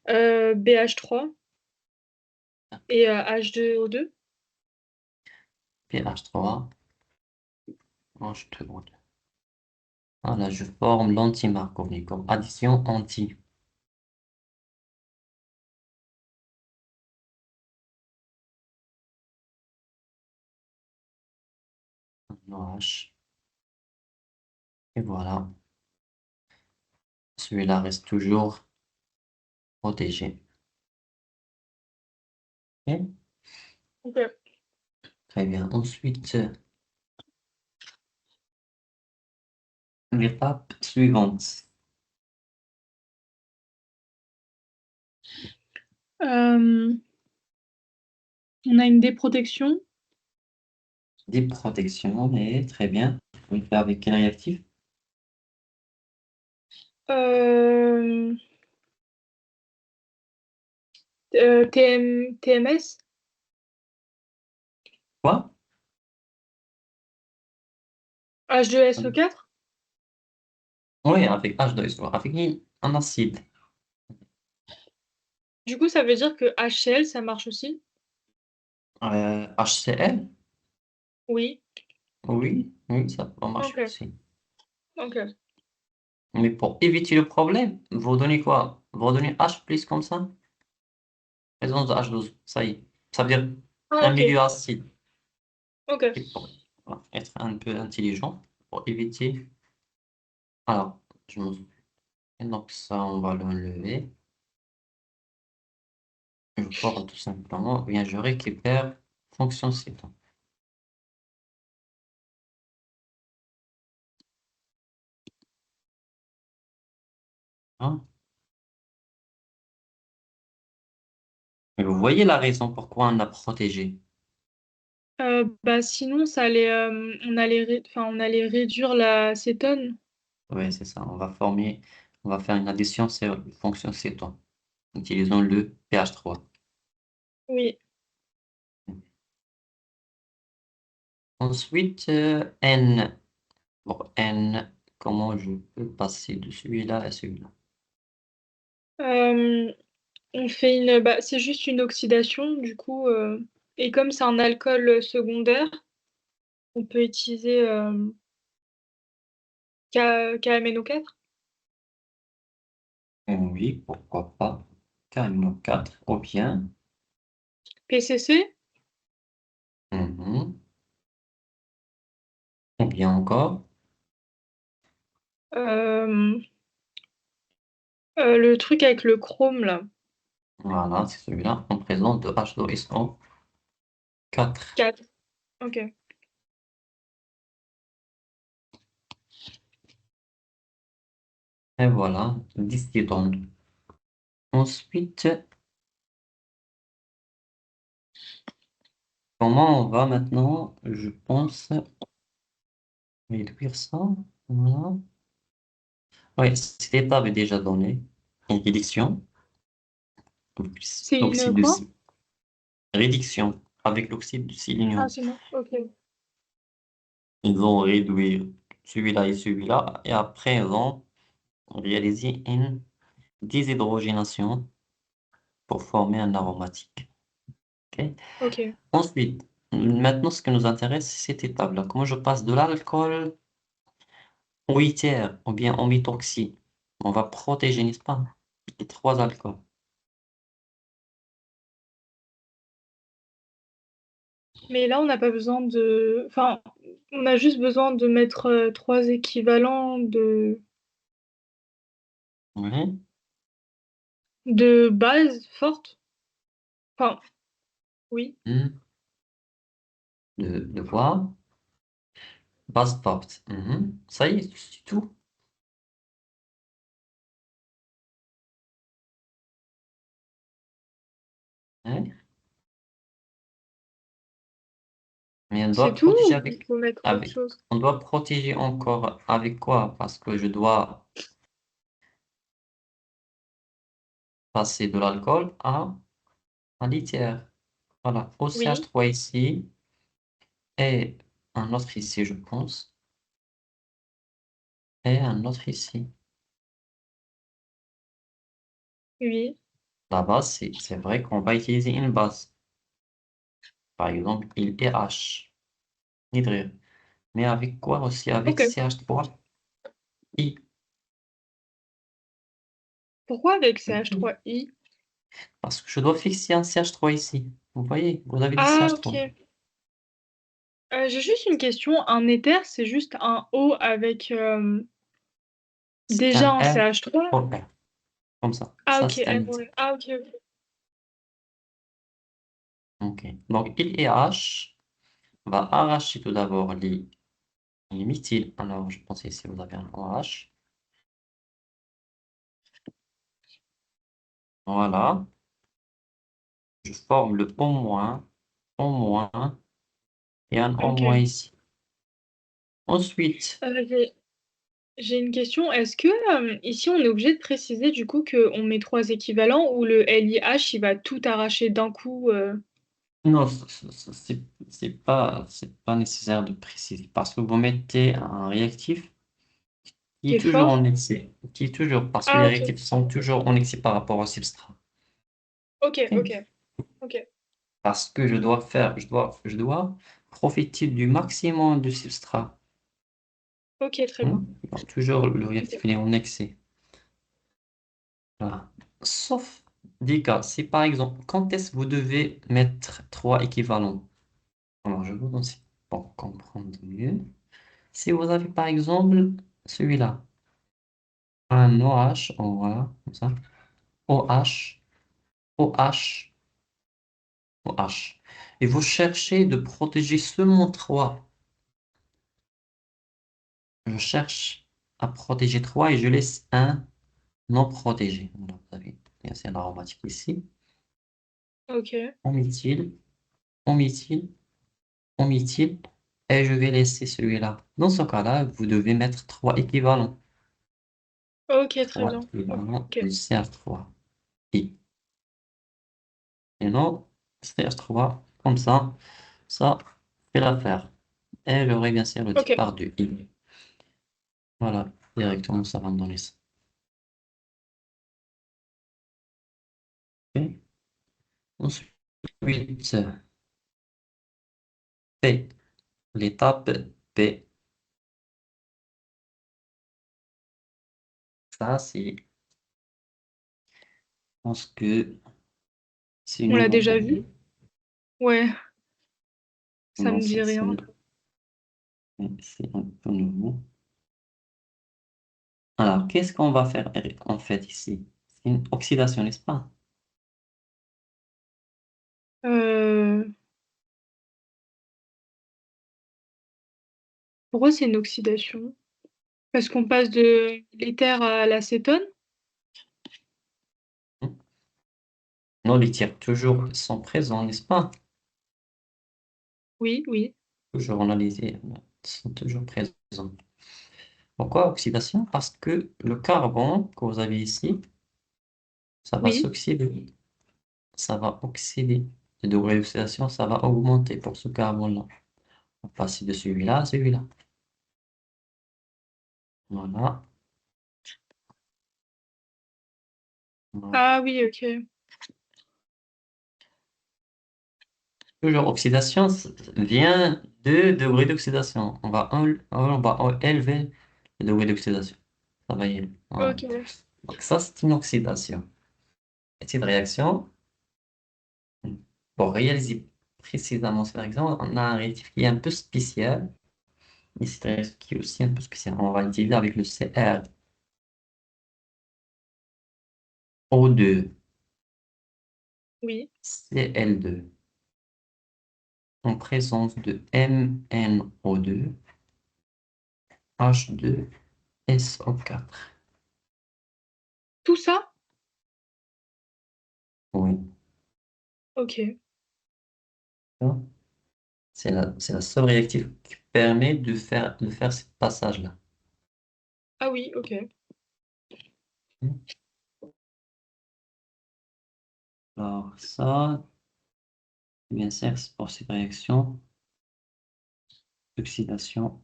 BH3 et H2O2. pH3, H2O2. Voilà, je forme l'anti-Markovnikov comme addition anti. OH. Et voilà, celui-là reste toujours protégé. Ok. Ok. Très bien. Ensuite, l'étape suivante. Euh, on a une déprotection. Des protections, mais très bien. On le fait avec quel réactif? Euh, TMS. Quoi? H2SO4. Oui, avec H2SO, avec un acide. Du coup, ça veut dire que HCl, ça marche aussi? HCl? Oui. Oui, oui, ça peut marcher Ok. aussi. Ok. Mais pour éviter le problème, vous donnez quoi? Vous donnez H plus comme ça? Présence de H12. Ça y est. Ça veut dire Ah, un ok. milieu acide. Ok. Et pour voilà, être un peu intelligent, pour éviter. Alors, je me... et donc ça, on va l'enlever. Je forme tout simplement. Bien, je récupère fonction cétone. Hein. Et vous voyez la raison pourquoi on a protégé. Bah sinon, on allait réduire la cétone. Oui, c'est ça. On va faire une addition sur une fonction cétone. Utilisons le pH3. Oui. Ensuite, N. Bon, N, comment je peux passer de celui-là à celui-là? Euh, c'est juste une oxydation, du coup, et comme c'est un alcool secondaire, on peut utiliser KMNO4. Oui, pourquoi pas. KNO4, ou bien. PCC. Mhm. Ou bien encore. euh, le truc avec le chrome, là. Voilà, c'est celui-là, en présence de H2SO4. 4. Ok. Et voilà, 10 kétones. Ensuite, comment on va maintenant? Je pense réduire ça. Voilà. Oui, cette étape est déjà donnée. Une réduction. C'est une L'oxyde de quoi? réduction avec l'oxyde de Ah, sélénium. c'est bon. Ok. Ils vont réduire celui-là et celui-là. Et après, ils vont réaliser une déshydrogénation pour former un aromatique. Ok. Ok. Ensuite, maintenant, ce qui nous intéresse, c'est cette étape-là. Comment je passe de l'alcool au ITR ou bien au méthoxy. On va protéger, n'est-ce pas, les trois alcools. Mais là, on n'a pas besoin de... Enfin, on a juste besoin de mettre 3 équivalents Oui. de bases fortes. Enfin, oui. Hmm. De quoi? Base forte. Mhm. Ça y est, c'est tout. Hein. Mais on C'est doit tout protéger ou il faut mettre autre avec, chose? on doit protéger encore avec quoi? Parce que je dois passer de l'alcool à un litière. Voilà, Oui, OCH3 ici et un autre ici, je pense, et un autre ici. oui. La base, c'est vrai qu'on va utiliser une base. Par exemple, il est H, hydrure. Mais avec quoi aussi? Avec Ok. CH3, I. Pourquoi avec CH3I? Parce que je dois fixer un CH3 ici. Vous voyez, vous avez dit Ah, CH3. ok. J'ai juste une question. Un éther, c'est juste un O avec C'est déjà un un R CH3? O R, comme ça. Ah, Ça, ok. c'est un métier. Ouais. Ah, ok, ok. OK. Donc, il et H va arracher tout d'abord les méthyl. Alors, je pense ici, vous avez un OH. Voilà. Je forme le O-, et un O- Ok. ici. Ensuite, J'ai j'ai une question. Est-ce que ici on est obligé de préciser du coup qu'on met trois équivalents ou le LIH il va tout arracher d'un coup non, c'est pas nécessaire de préciser parce que vous mettez un réactif qui qui est est toujours fort? en excès, qui est toujours, parce que les Ah, ok. réactifs sont toujours en excès par rapport au substrat. Ok, ok, Ok. ok. Parce que je dois profiter du maximum du substrat. Ok, très bien. Hmm. Donc, toujours le Ok. réactif il est en excès. Voilà. Sauf des cas, si par exemple, quand est-ce que vous devez mettre trois équivalents? Alors, je vous donne pour comprendre mieux. Si vous avez par exemple celui-là, un OH, voilà, comme ça, OH, OH, OH, et vous cherchez de protéger seulement trois. Je cherche à protéger trois et je laisse un non protégé. Voilà, vous avez bien sûr l'aromatique ici. Ok. On méthyle, on méthyle, on méthyle, et je vais laisser celui-là. Dans ce cas-là, vous devez mettre trois équivalents. Ok, très Trois bien. équivalents Ok. du CH3. I. Et non, CH3, comme ça fait l'affaire. Et j'aurai bien sûr le Ok. départ du I. Voilà, directement, ça va me donner ça. Ok. Ensuite, P. L'étape P. Ça, c'est, je pense que c'est On l'a nouveau déjà pour vu? vous. Ouais, ça Non, me dit rien. c'est un peu nouveau. Alors, qu'est-ce qu'on va faire en fait ici? C'est une oxydation, n'est-ce pas? Euh, Pourquoi c'est une oxydation? Parce qu'on passe de l'éther à l'acétone? Hmm. Non, les tiers toujours sont présents, n'est-ce pas? Oui, oui, Toujours analysés, sont toujours présents. Pourquoi oxydation? Parce que le carbone que vous avez ici, ça va oui. s'oxyder. Ça va oxyder. Le degré d'oxydation, ça va augmenter pour ce carbone-là. On va passer de celui-là à celui-là. Voilà. Voilà. Ah oui, ok. Toujours oxydation vient de degré d'oxydation. On va élever le degré d'oxydation. Ça va y aller. Voilà. Ok. Donc ça, c'est une oxydation. Et cette réaction, pour réaliser précisément cette réaction, on a un réactif qui est un peu spécial. Et cette réaction qui est aussi un peu spéciale. On va l'utiliser avec le CrO2, Oui. Cl2, en présence de MnO2, H2SO4. Tout ça? Oui. Ok. C'est la seule réactif qui permet de faire ce passage-là. Ah oui, ok. Alors, ça, bien sûr, c'est pour cette réaction d'oxydation.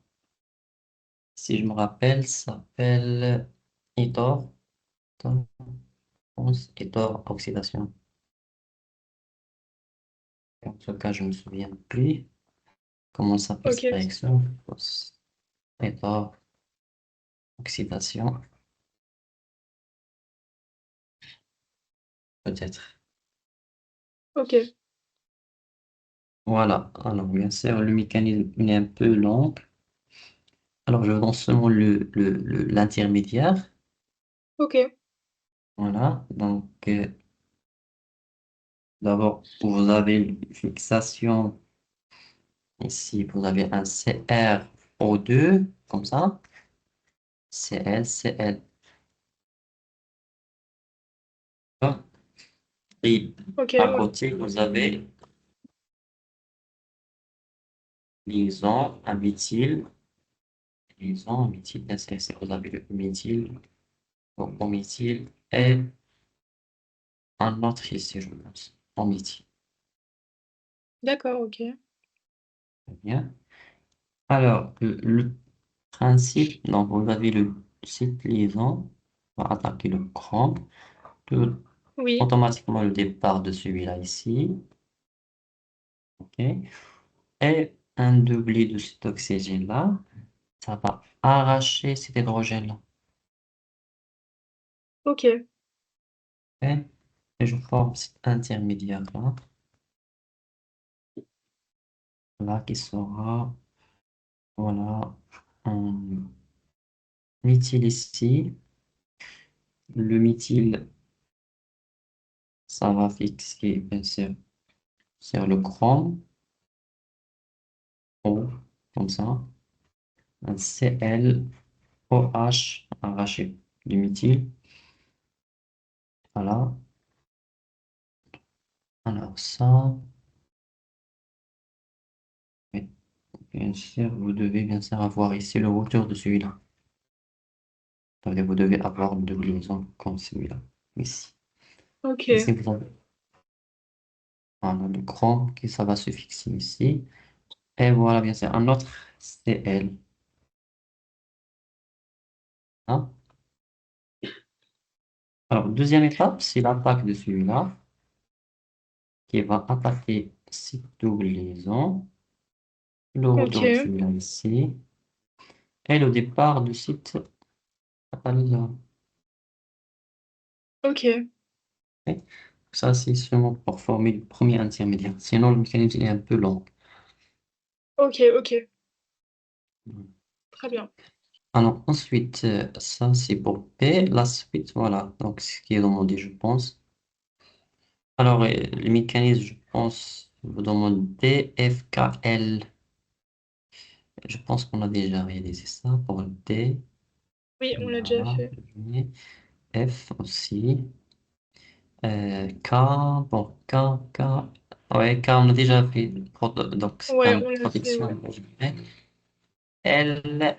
Si je me rappelle, ça s'appelle Itor. Itor oxydation. En tout cas, je ne me souviens plus comment s'appelle Ok, cette réaction. Itor oxydation, peut-être. ok, Voilà. Alors, bien sûr, le mécanisme il est un peu long. Alors, je donne seulement l'intermédiaire. ok, Voilà. Donc, d'abord, vous avez une fixation. Ici, vous avez un CrO2, comme ça. Cl, Cl. Et ok, à ouais. côté, vous avez liaison, un méthyle. Liaison, un méthyle, là, vous avez le méthyle, donc au méthyle, et un autre ici, je pense, en méthyle. D'accord, ok. Très bien. Alors, le principe, donc vous avez cette liaison, on va attaquer le chrome, tout, Oui, automatiquement le départ de celui-là ici, ok, et un doublé de cet oxygène-là, ça va arracher cet hydrogène-là, ok, ok, et je forme cet intermédiaire-là, là, qui sera, voilà, un méthyle ici, le méthyle, ça va fixer, bien sûr, sur le chrome, O, comme ça, un ClOH arraché du méthyle. Voilà. Alors ça, oui, bien sûr, vous devez bien sûr avoir ici le retour de celui-là. Donc, vous devez avoir une liaison comme celui-là. Ici. ok, Ici, vous avez voilà, le chrome qui ça va se fixer ici. Et voilà, bien sûr, un autre Cl. Hein. Alors, deuxième étape, c'est l'attaque de celui-là qui va attaquer cette double liaison. Le retour de ok, celui-là ici. Et le départ de cette catalyseur. ok, Ok. Ça, c'est seulement pour former le premier intermédiaire. Sinon, le mécanisme il est un peu long. ok, ok, très bien. Alors, ensuite, ça, c'est pour P. La suite, voilà. Donc, ce qui est demandé, je pense. Alors, le mécanisme, je pense, vous demande D, F, K, L. Je pense qu'on a déjà réalisé ça pour le D. Oui, on l'a déjà Voilà. fait. F aussi. K, bon, K. Ouais, K, on a déjà fait. Donc, c'est Ouais, un on l'a fait, protection. ouais. L,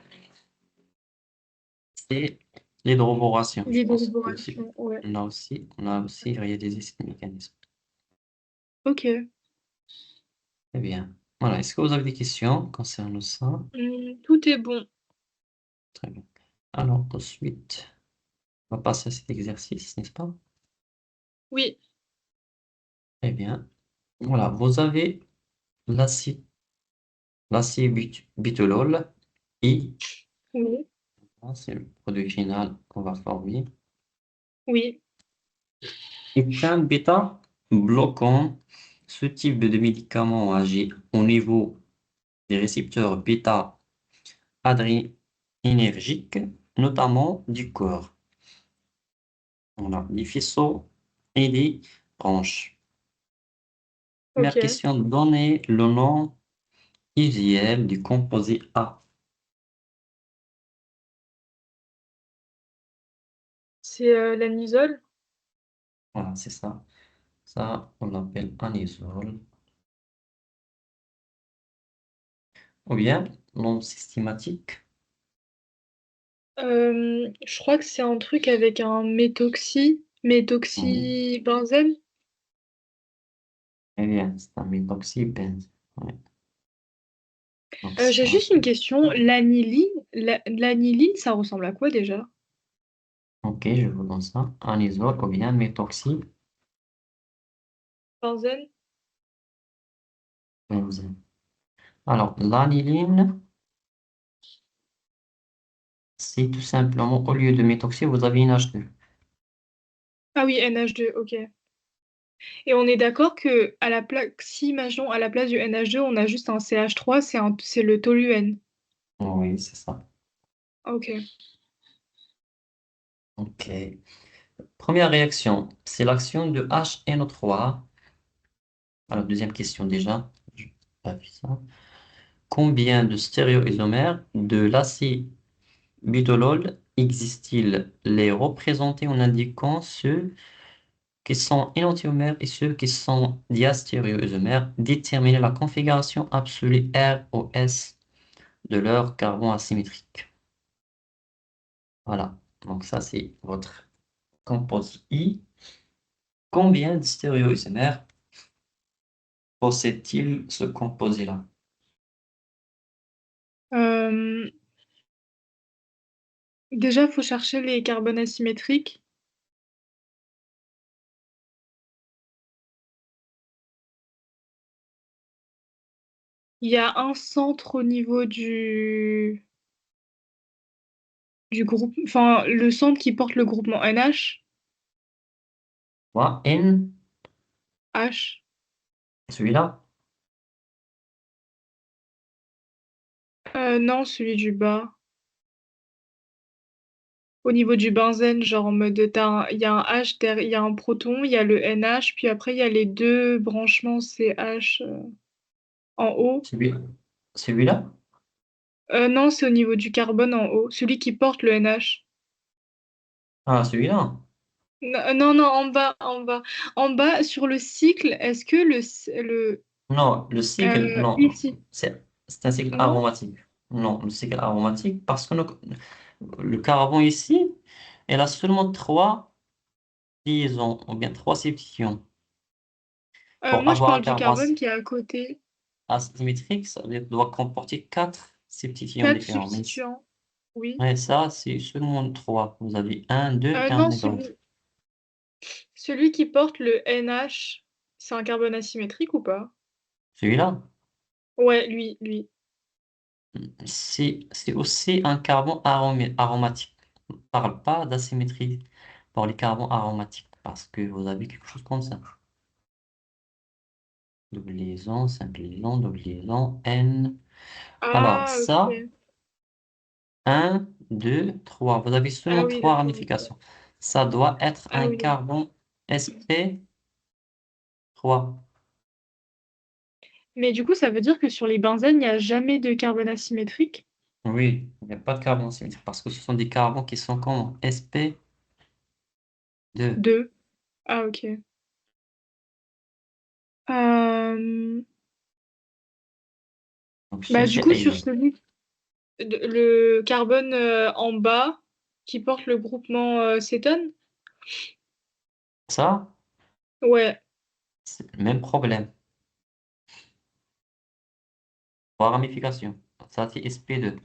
c'est l'hydroboration, je pense. L'hydroboration, ouais. On a aussi réalisé ce mécanisme. Ok. Très bien. Voilà. Est-ce que vous avez des questions concernant ça? Tout est bon. Très bien. Alors, ensuite, on va passer à cet exercice, n'est-ce pas? Oui, Très bien. Voilà. Vous avez l'acide, l'acide butylol, I. oui, Ah, c'est le produit final qu'on va former. oui. Et un bêta bloquant, ce type de médicament agit au niveau des récepteurs bêta-adrénergiques, notamment du corps. On a des faisceaux et des branches. Première Ok. question, donnez le nom usuel du composé A. C'est l'anisole. Voilà, c'est ça. Ça, on l'appelle anisole. ou bien non systématique. Je crois que c'est un truc avec un Oui. méthoxybenzène. Eh bien, c'est un méthoxybenzène. Oui. Donc, c'est J'ai ça. juste une question. L'aniline, ça ressemble à quoi déjà? Ok, je vous donne ça. Anisole ou bien méthoxybenzène. Benzène? Alors, l'aniline, c'est tout simplement, au lieu de méthoxy, vous avez une H2. Ah oui, NH2, ok. Et on est d'accord que à la place, si imaginons à la place du NH2, on a juste un CH3, c'est le toluène. Oui, c'est ça. Ok. Ok. Première réaction, c'est l'action de HNO3. Alors, deuxième question déjà. Je pas vu ça. Combien de stéréoisomères de l'acébutolol existe-t-il? Les représenter en indiquant ceux qui sont énantiomères et ceux qui sont diastéréoisomères. Déterminer la configuration absolue R ou S de leur carbone asymétrique. Voilà. Donc ça, c'est votre composé I. Combien de stéréoisomères possède-t-il ce composé-là? Euh, Déjà, il faut chercher les carbones asymétriques. Il y a un centre au niveau du groupe, enfin, le centre qui porte le groupement NH. Moi, N, H. celui-là. Non, celui du bas. Au niveau du benzène, genre en mode, il y a un H, il y a un proton, il y a le NH, puis après, il y a les deux branchements CH en haut. Celui, celui-là? Non, c'est au niveau du carbone en haut, celui qui porte le NH. Ah, celui-là. Non, non, en bas, en bas. En bas, sur le cycle, est-ce que Non, le cycle, non, ici, c'est un cycle non? aromatique. Non, le cycle aromatique, parce que le carbone ici, elle a seulement trois liaisons, ou bien trois substitutions. Pour Moi, je avoir un parle du carbone carbone qui est à côté. asymétrique, ça doit comporter quatre substitutions Quatre différentes. substituants, oui. Mais ça, c'est seulement trois. Vous avez un, deux et un Non, hybride. celui qui porte le NH, c'est un carbone asymétrique ou pas? Celui-là, Ouais, lui. c'est aussi un carbone aromatique. On ne parle pas d'asymétrie pour les carbones aromatiques parce que vous avez quelque chose comme ça. Double liaison, simple liaison, double liaison, N. Alors, Ah, ça, ok. un, 2, 3. Vous avez Ah seulement oui, trois d'accord. ramifications. Ça doit être Ah un oui, d'accord. carbone sp3. Mais du coup, ça veut dire que sur les benzènes, il n'y a jamais de carbone asymétrique? Oui, il n'y a pas de carbone symétrique parce que ce sont des carbones qui sont comme sp2. Deux. Ah, ok. Euh, Donc, Bah, du cherchez coup, sur ailleurs. le carbone en bas qui porte le groupement cétone? Ça, Ouais. c'est le même problème. Trois ramifications. Ça, c'est sp2.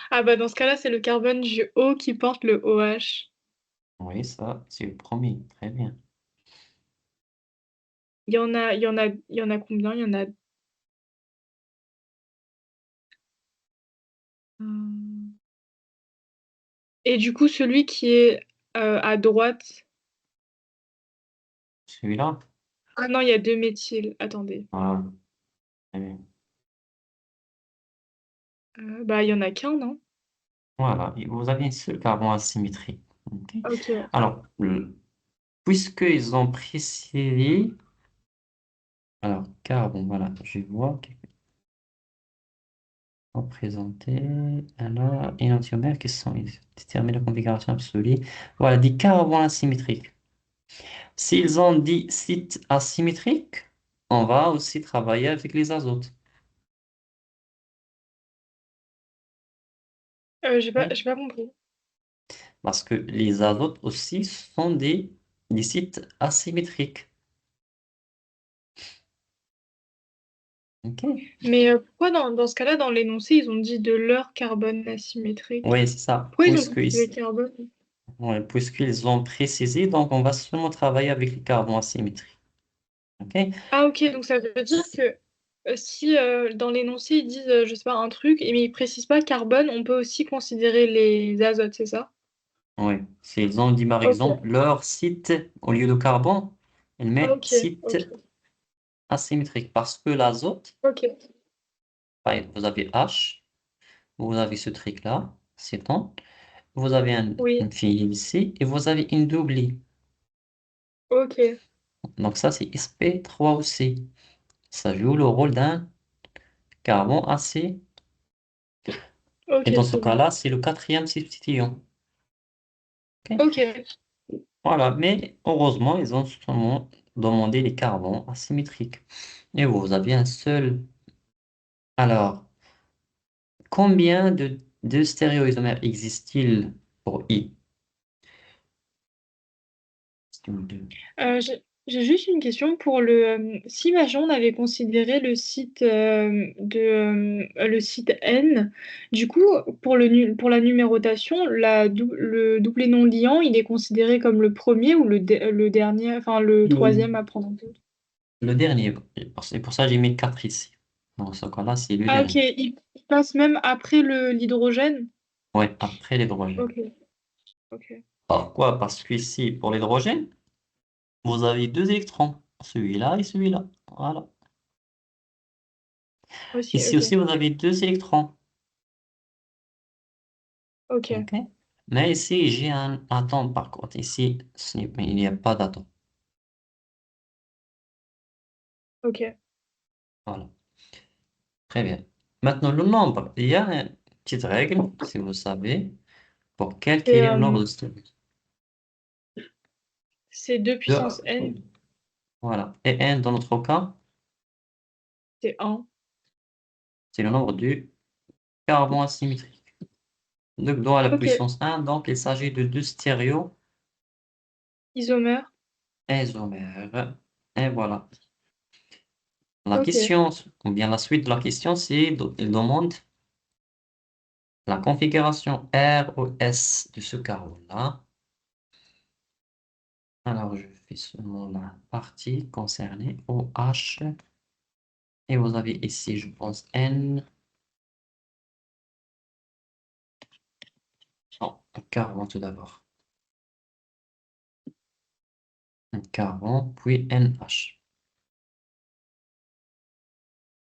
Ah bah dans ce cas-là, c'est le carbone du haut qui porte le OH. Oui, ça, c'est le premier. Très bien. Il y en a combien? Il y en a. Hmm. Et du coup, celui qui est à droite. Celui-là, Ah non, il y a deux méthyl. Attendez. voilà. Très bien. Bah, il y en a qu'un, non? Voilà. Et vous avez une seule carbone asymétrique. OK. Ok. Alors, puisqu'ils ont précisé, alors, carbone, voilà, je vois qu'ils ont présenté, alors, énantiomères qui sont déterminés la configuration absolue. Voilà, des carbones asymétriques. S'ils ont dit sites asymétriques, on va aussi travailler avec les azotes. Ok. J'ai pas compris. Parce que les azotes aussi sont des sites asymétriques. Ok. Mais pourquoi dans ce cas-là, dans l'énoncé, ils ont dit de leur carbone asymétrique? Oui, c'est ça. Pourquoi ils ont précisé carbone? Ouais, puisqu'ils ont précisé, donc on va seulement travailler avec les carbons asymétriques. Ok. Ah ok, donc ça veut dire que si dans l'énoncé ils disent, je sais pas, un truc, mais ils précisent pas carbone, on peut aussi considérer les azotes, c'est ça? Oui. S'ils ont dit par exemple Ok, leur site, au lieu de carbone, ils mettent ok, site ok, asymétrique parce que l'azote, ok. par exemple, vous avez H, vous avez ce truc-là, cétone, vous avez Oui, une fille ici et vous avez une double I. ok, Donc ça, c'est sp3 aussi. Ça joue le rôle d'un carbone AC. Et ok, dans ce trop bien. cas-là, c'est le quatrième substituant. Ok. Ok. Voilà, mais heureusement, ils ont seulement demandé les carbons asymétriques. Et vous avez un seul. Alors, combien de stéréoisomères existe-t-il pour I? C'est une deux. J'ai juste une question pour le. Si imaginons on avait considéré le site le site N, du coup pour pour la numérotation, le doublé non liant, il est considéré comme le premier ou le dernier, enfin le Le, troisième à prendre en compte. le dernier. C'est pour ça que j'ai mis 4 ici. Dans ce cas-là, c'est le Ah ok, dernier. il passe même après le l'hydrogène. Ouais, après l'hydrogène. Ok, ok. Pourquoi? Parce qu'ici, pour l'hydrogène, vous avez deux électrons. Celui-là et celui-là. Voilà. Aussi, Ici ok, aussi, vous avez deux électrons. ok, OK? Mais ici, j'ai un atome par contre. Ici, il n'y a pas d'atome. ok. Voilà. Très bien. Maintenant, le nombre. Il y a une petite règle, si vous savez, pour C'est calculer le nombre de stéréos. c'est 2 puissance Deux. n, Voilà. Et n, dans notre cas, c'est un. c'est le nombre du carbone asymétrique. Donc, 2 à la Ok, puissance un. Donc, il s'agit de deux stéréos isomère. isomères. Et voilà. La Ok. question, ou bien la suite de la question, c'est, il demande la configuration R ou S de ce carreau-là. Alors, je fais seulement la partie concernée au H. Et vous avez ici, je pense, N. Non, un carbone tout d'abord. Un carbone, puis NH.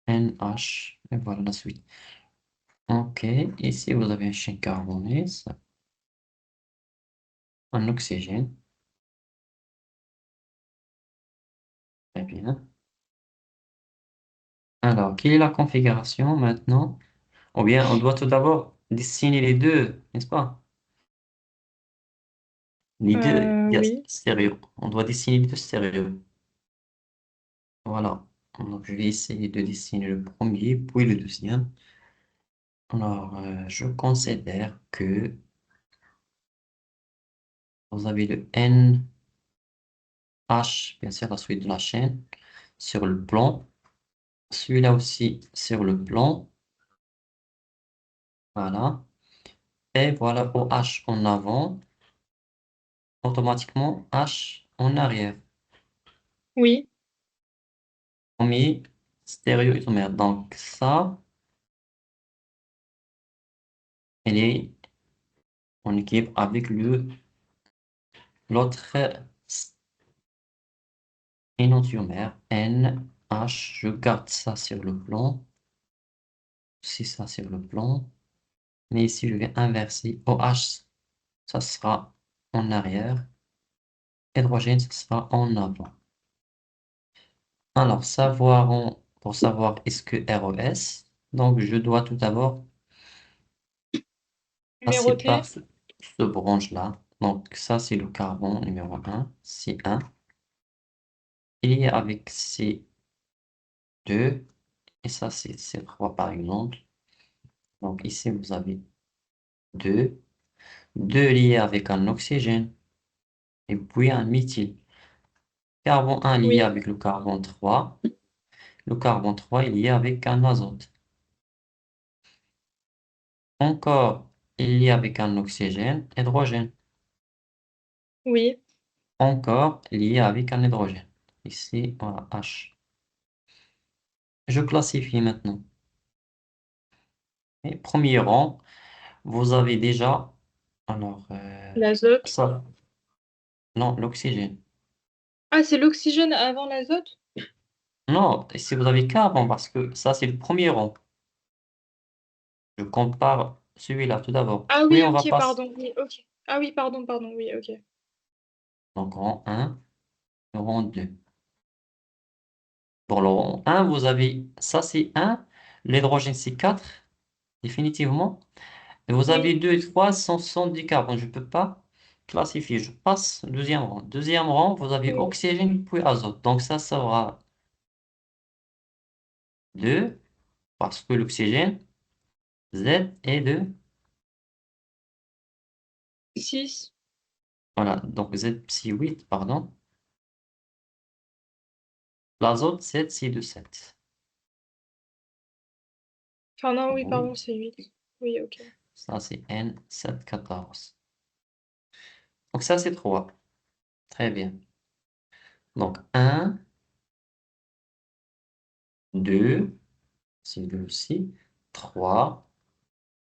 NH. Et voilà la suite. OK. Ici, vous avez un chaîne carboné, ça, un oxygène. Très bien. Alors, quelle est la configuration maintenant? Ou bien, on doit tout d'abord dessiner les deux, n'est-ce pas? Les deux Oui. stéréos. On doit dessiner les deux stéréos. Voilà. Donc, je vais essayer de dessiner le premier, puis le deuxième. Alors, je considère que vous avez le NH, bien sûr, la suite de la chaîne, sur le plan. Celui-là aussi sur le plan. Voilà. Et voilà au H en avant. Automatiquement, H en arrière. Oui. Premier stéréoisomère. Donc, ça, elle est en équilibre avec l'autre énantiomère. N, H. Je garde ça sur le plan. C'est ça sur le plan. Mais ici, je vais inverser. OH, ça sera en arrière. Hydrogène, ça sera en avant. Alors, pour savoir est-ce que RES, donc je dois tout d'abord passer par Numéroté. ce branche-là. Donc, ça, c'est le carbone numéro un, c'est un. il y a avec C2, et ça, c'est C3 par exemple. Donc ici, vous avez 2. 2 liés avec un oxygène, et puis un méthyle. Carbone 1 lié Oui, avec le carbone 3. Le carbone 3 est lié avec un azote. Encore, il est lié avec un oxygène, hydrogène. oui. Encore lié avec un hydrogène. Ici, voilà, H. Je classifie maintenant. Et premier rang, vous avez déjà, alors, L'azote. ça, non, l'oxygène. Ah, c'est l'oxygène avant l'azote? Non, ici vous avez carbone parce que ça, c'est le premier rang. Je compare celui-là tout d'abord. Ah Oui, oui, on va ok, passer. pardon. Oui, ok. Ah oui, pardon, pardon. Oui, ok. Donc, rang 1, rang 2. Pour le rang 1, vous avez, ça c'est 1, l'hydrogène c'est 4, définitivement. Et vous avez Oui, 2 et 3 sont du carbone. Je ne peux pas classifier. Je passe au deuxième rang. Deuxième rang, vous avez oui. oxygène puis azote. Donc ça sera 2 parce que l'oxygène, Z est de, 6. voilà, donc Z psi 8, pardon. L'azote, Z c'est de 7. Enfin, non, oui, Oui, pardon, c'est 8. Oui, ok. ça c'est N 7 14. Donc ça c'est 3. Très bien. Donc un, 2, c'est 2 aussi, 3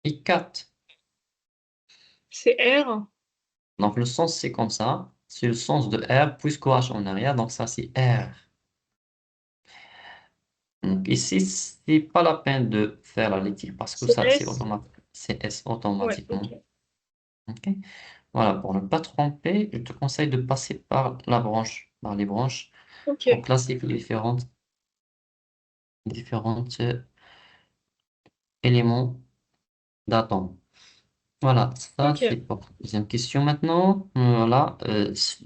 et 4. C'est R. Donc le sens c'est comme ça. C'est le sens de R puisque H en arrière. Donc ça c'est R. Donc ici, c'est pas la peine de faire la lettre parce que C'est ça c'est S. automatique. C'est S Ouais, automatiquement. ok. OK? Voilà, pour ne pas tromper, je te conseille de passer par la branche, par les branches, Ok, pour classifier les différentes éléments d'atomes. Voilà, ça ok. c'est pour la deuxième question maintenant. Voilà,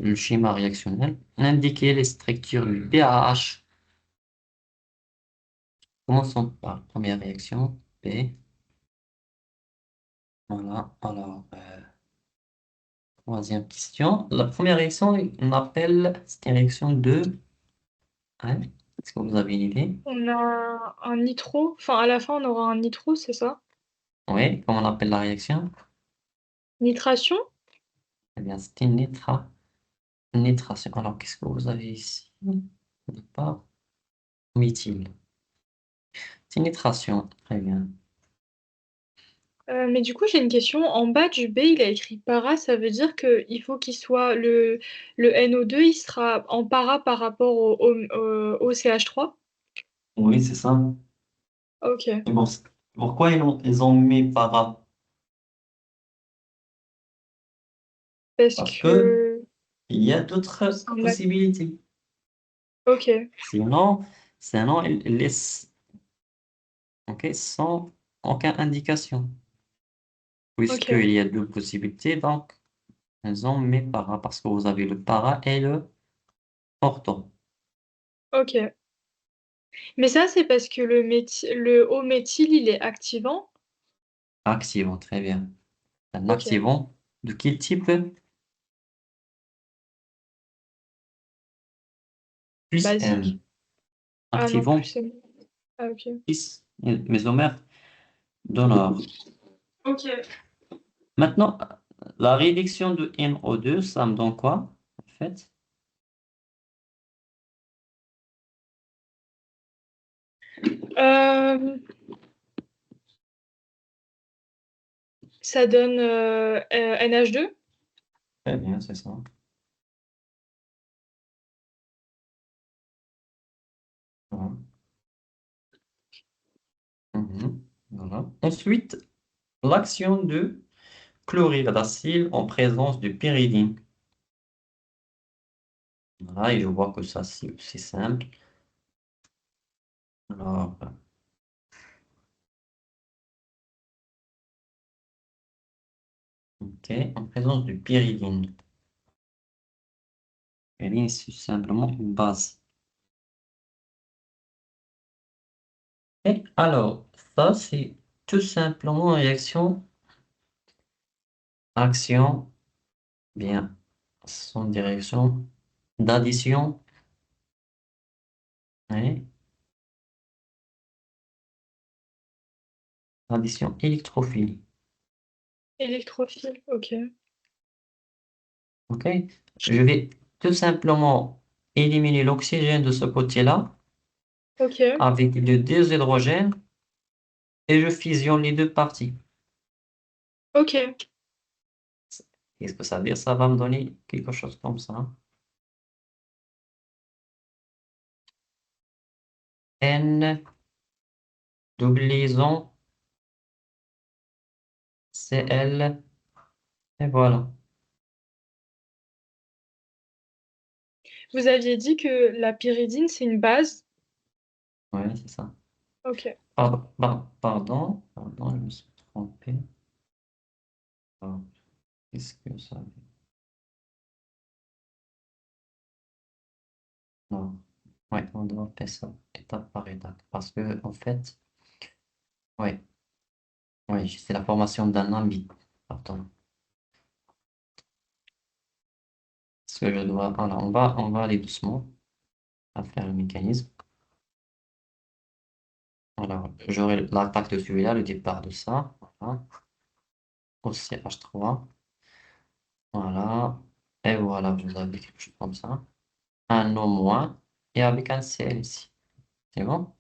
le schéma réactionnel. Indiquer les structures du pAH. Commençons par la première réaction, P. Voilà, alors, troisième question. La première réaction, on appelle, c'est une réaction de... Hein? Est-ce que vous avez une idée? On a un nitro. Enfin, à la fin, on aura un nitro, c'est ça? Oui, comment on appelle la réaction? Nitration? Eh bien, c'est une nitration. Alors, qu'est-ce que vous avez ici? Pas méthyle. C'est une nitration. Très bien. Mais du coup, j'ai une question. En bas du B, il a écrit para, ça veut dire qu'il faut qu'il soit le NO2, il sera en para par rapport au CH3? Oui, c'est ça. Ok. Mais bon, pourquoi ils ont mis para? Parce Parce que que il y a d'autres c'est un possibilités. ok, Sinon, sinon, ils laissent, ok, sans aucune indication. ok, Puisqu'il y a deux possibilités, donc ils ont mis para parce que vous avez le para et le ortho. ok. Mais ça, c'est parce que le O-méthyl, il est activant. Activant, très bien. Un Ok. activant de quel type? Plus Basique. M. Ah non, Activant plus M. Ah ok. plus mésomère donneur. Ok. Maintenant, la réduction de NO2, ça me donne quoi, en fait? Euh, Ça donne NH2. Très bien, c'est ça. Voilà. Mhm. Voilà. Ensuite, l'action de chlorure d'acyle en présence de pyridine. Voilà, et je vois que ça, c'est simple. Alors, ok, en présence de pyridine. Pyridine, c'est simplement une base. Et alors, ça, c'est tout simplement une réaction, action, bien, son direction d'addition, et addition électrophile. Électrophile, ok. OK? Je vais tout simplement éliminer l'oxygène de ce côté-là Ok, avec le déshydrogène et je fusionne les deux parties. ok. Qu'est-ce que ça veut dire? Ça va me donner quelque chose comme ça. N, double liaison, Cl, et voilà. Vous aviez dit que la pyridine, c'est une base. Ouais, c'est ça. Ok. Pardon, je me suis trompé. Ah, qu'est-ce que ça veut dire? Non. Ouais, on doit faire ça étape par étape. Parce que, en fait, ouais, ouais, c'est la formation d'un amide. Pardon. Parce que je dois. Alors, on va aller doucement à faire le mécanisme. Alors, j'aurai l'attaque de celui-là, le départ de ça. Voilà. Aussi H3. Voilà. Et voilà, vous avez quelque chose comme ça. Un O moins. Et avec un Cl ici. C'est bon?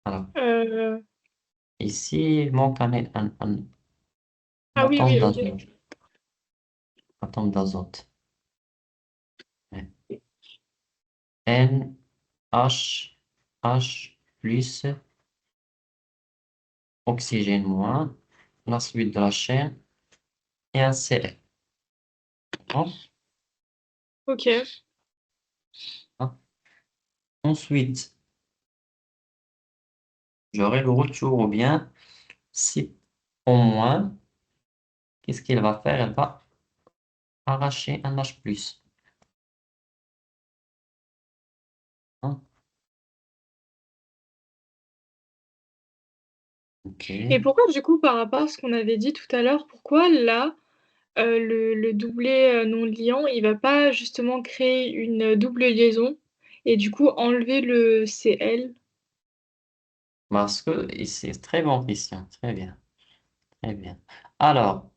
Alors, Euh, ici, il manque un Ah oui, atome oui, ok. d'azote. Atome d'azote. Ouais. N, H, H plus, oxygène moins, la suite de la chaîne et un Cl. Bon. Ok. Hein. Ensuite, j'aurai le retour ou bien si au moins, qu'est-ce qu'elle va faire? Elle va arracher un H plus. Hein. Et OK. pourquoi, du coup, par rapport à ce qu'on avait dit tout à l'heure, pourquoi là, le doublé non liant, il va pas justement créer une double liaison et du coup enlever le Cl? Parce que et c'est très bon, Christian. Très bien. Très bien. Alors,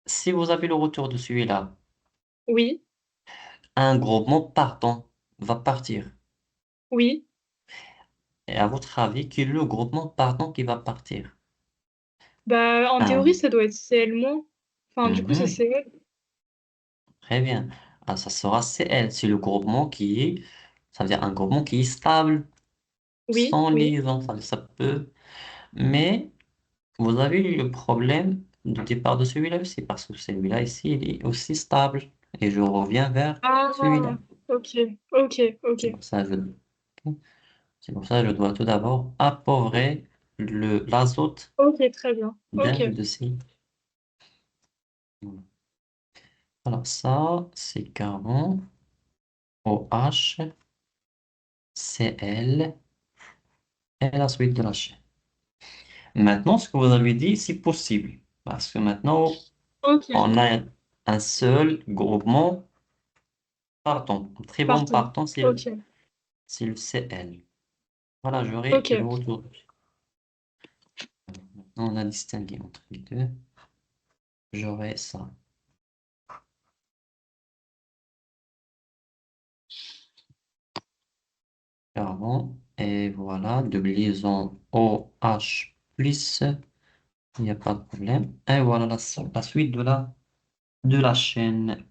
si vous avez le retour de celui-là, Oui, un groupement partant va partir. oui. Et à votre avis, quel est le groupement partant qui va partir? Bah, en théorie, Un. ça doit être Cl-. Enfin, du coup, c'est Mhm. Cl. Très bien. Ah, ça sera Cl. C'est le groupement qui est, ça veut dire un groupement qui est stable, Oui, sans oui. liaison. Ça veut dire ça peut. Mais vous avez eu le problème du départ de celui-là aussi, parce que celui-là ici, il est aussi stable. Et je reviens vers celui-là. Ah, ok, ok, ok. C'est pour ça que c'est pour ça que je dois tout d'abord appauvrir l'azote Ok, très bien. d'un Ok, de ces. Alors ça, c'est carbone, OH, Cl et la suite de la chaîne. Maintenant, ce que vous avez dit, c'est possible. Parce que maintenant, ok. on a un seul groupement partant. Un très bon Partant. partant, c'est Ok, le Cl. Voilà, j'aurai le ok. retour. Maintenant, on a distingué entre les deux. J'aurai ça. Carbone. Et voilà, de liaison OH plus. Il n'y a pas de problème. Et voilà la suite de la chaîne.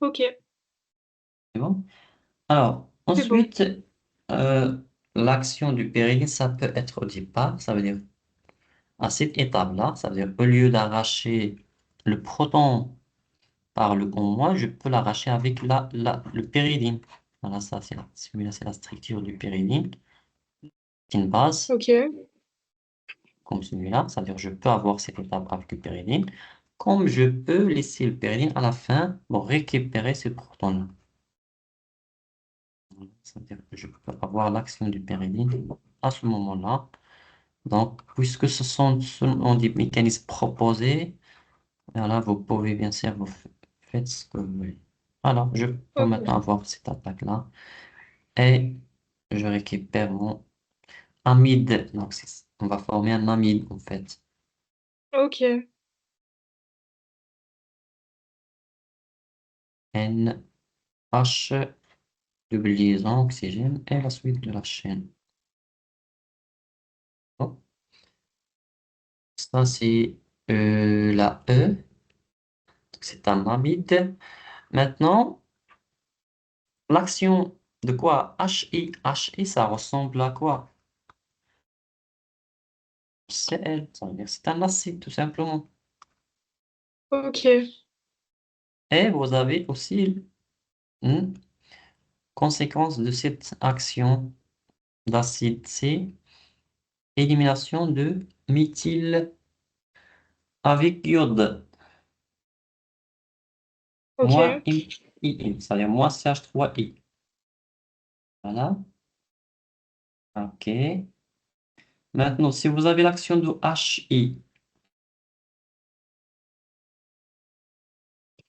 Ok, C'est bon? Alors, c'est bon. ensuite, euh, l'action du périnée, ça peut être au départ, ça veut dire à cette étape-là, ça veut dire au lieu d'arracher le proton par le moi, je peux l'arracher avec le péridine. Voilà, ça, celui-là, c'est la structure du péridine. C'est une base, Ok, comme celui-là, ça veut dire je peux avoir cette étape avec le péridine, comme je peux laisser le péridine à la fin pour récupérer ce proton-là. C'est-à-dire que je peux avoir l'action du pyridine à ce moment-là. Donc, puisque ce sont seulement des mécanismes proposés, voilà, vous pouvez bien sûr faites ce que vous voulez. Alors, je peux Ok. maintenant avoir cette attaque-là et je récupère mon amide. Donc, on va former un amide en fait. Ok. N, H, double liaison, oxygène et la suite de la chaîne. Bon, ça, c'est la E. C'est un amide. Maintenant, l'action de quoi? HI. HI, ça ressemble à quoi? Cl. Ça veut dire c'est un acide, tout simplement. Ok. Et vous avez aussi une conséquence de cette action d'acide C, élimination de méthyle avec iode. Moins Ok. I, c'est-à-dire moins CH3I. Voilà. OK. Maintenant, si vous avez l'action de HI,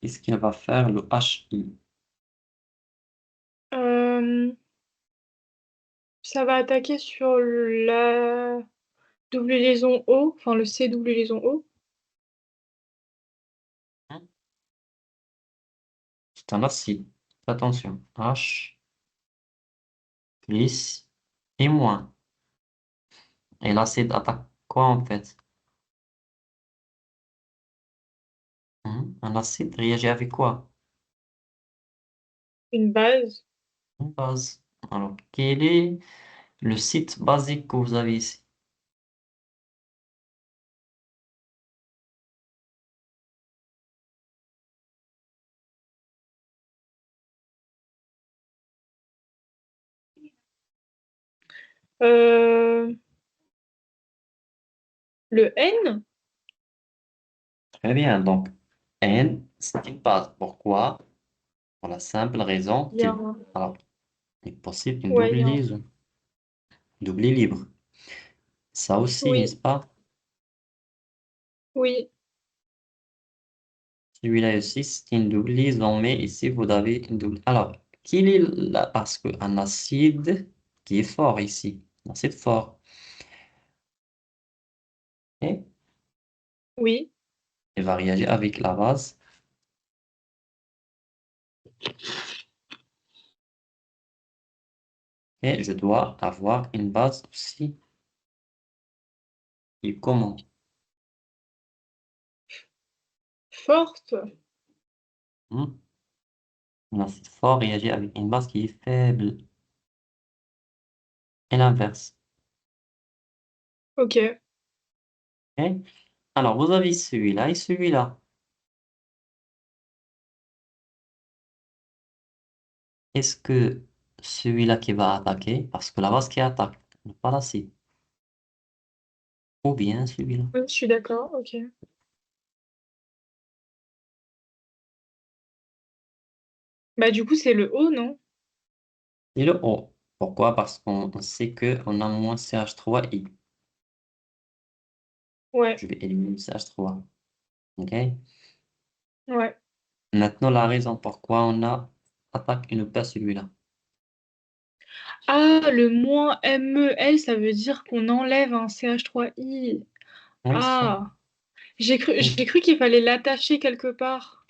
qu'est-ce qu'il va faire le HI? Euh, Ça va attaquer sur la double liaison O, enfin le C double liaison O. C'est un acide. Attention. H plus et moins. Et l'acide attaque quoi en fait? Un acide réagit avec quoi? Une base. Une base. Alors, quel est le site basique que vous avez ici? Euh, le N? Très bien. Donc, N, c'est une base. Pourquoi? Pour la simple raison Il y a qu'il un... alors, il possède une Ouais, double il y a un... liaison, double libre. Ça aussi, n'est-ce Oui, pas? oui. Celui-là aussi, c'est une double liaison, mais ici, vous avez une double. Alors, quel est là? Parce qu'un acide qui est fort ici, un acide fort, et Oui. il va réagir avec la base, et je dois avoir une base aussi. Et comment? Forte. Hmm? Un acide fort réagit avec une base qui est faible, et l'inverse. Ok. Ok. Alors, vous avez celui-là et celui-là. Est-ce que celui-là qui va attaquer, parce que la base qui attaque, n'est pas l'acide, ou bien celui-là? Oui, je suis d'accord. Ok. Bah du coup, c'est le O, non? Et le O. Pourquoi? Parce qu'on sait qu'on a moins CH3I. Ouais. Je vais éliminer le CH3. OK? Ouais. Maintenant, la raison pourquoi on a attaque et ne pas celui-là. Ah, le moins MEL, ça veut dire qu'on enlève un CH3I. Oui, c'est ça. Ah, j'ai Oui. cru qu'il fallait l'attacher quelque part.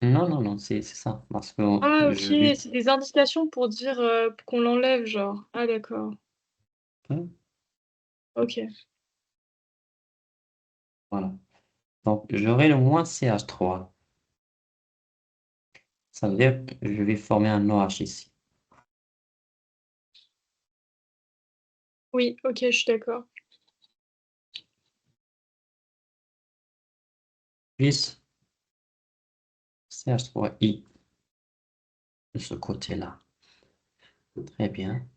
Non, non, non, c'est ça. Parce que Ah, ok, je vais... c'est des indications pour dire qu'on l'enlève, genre. Ah, d'accord. Ok. Voilà. Donc, j'aurai le moins CH3. Ça veut dire que je vais former un OH ici. Oui, ok, je suis d'accord. Plus CH3I de ce côté-là. Très bien.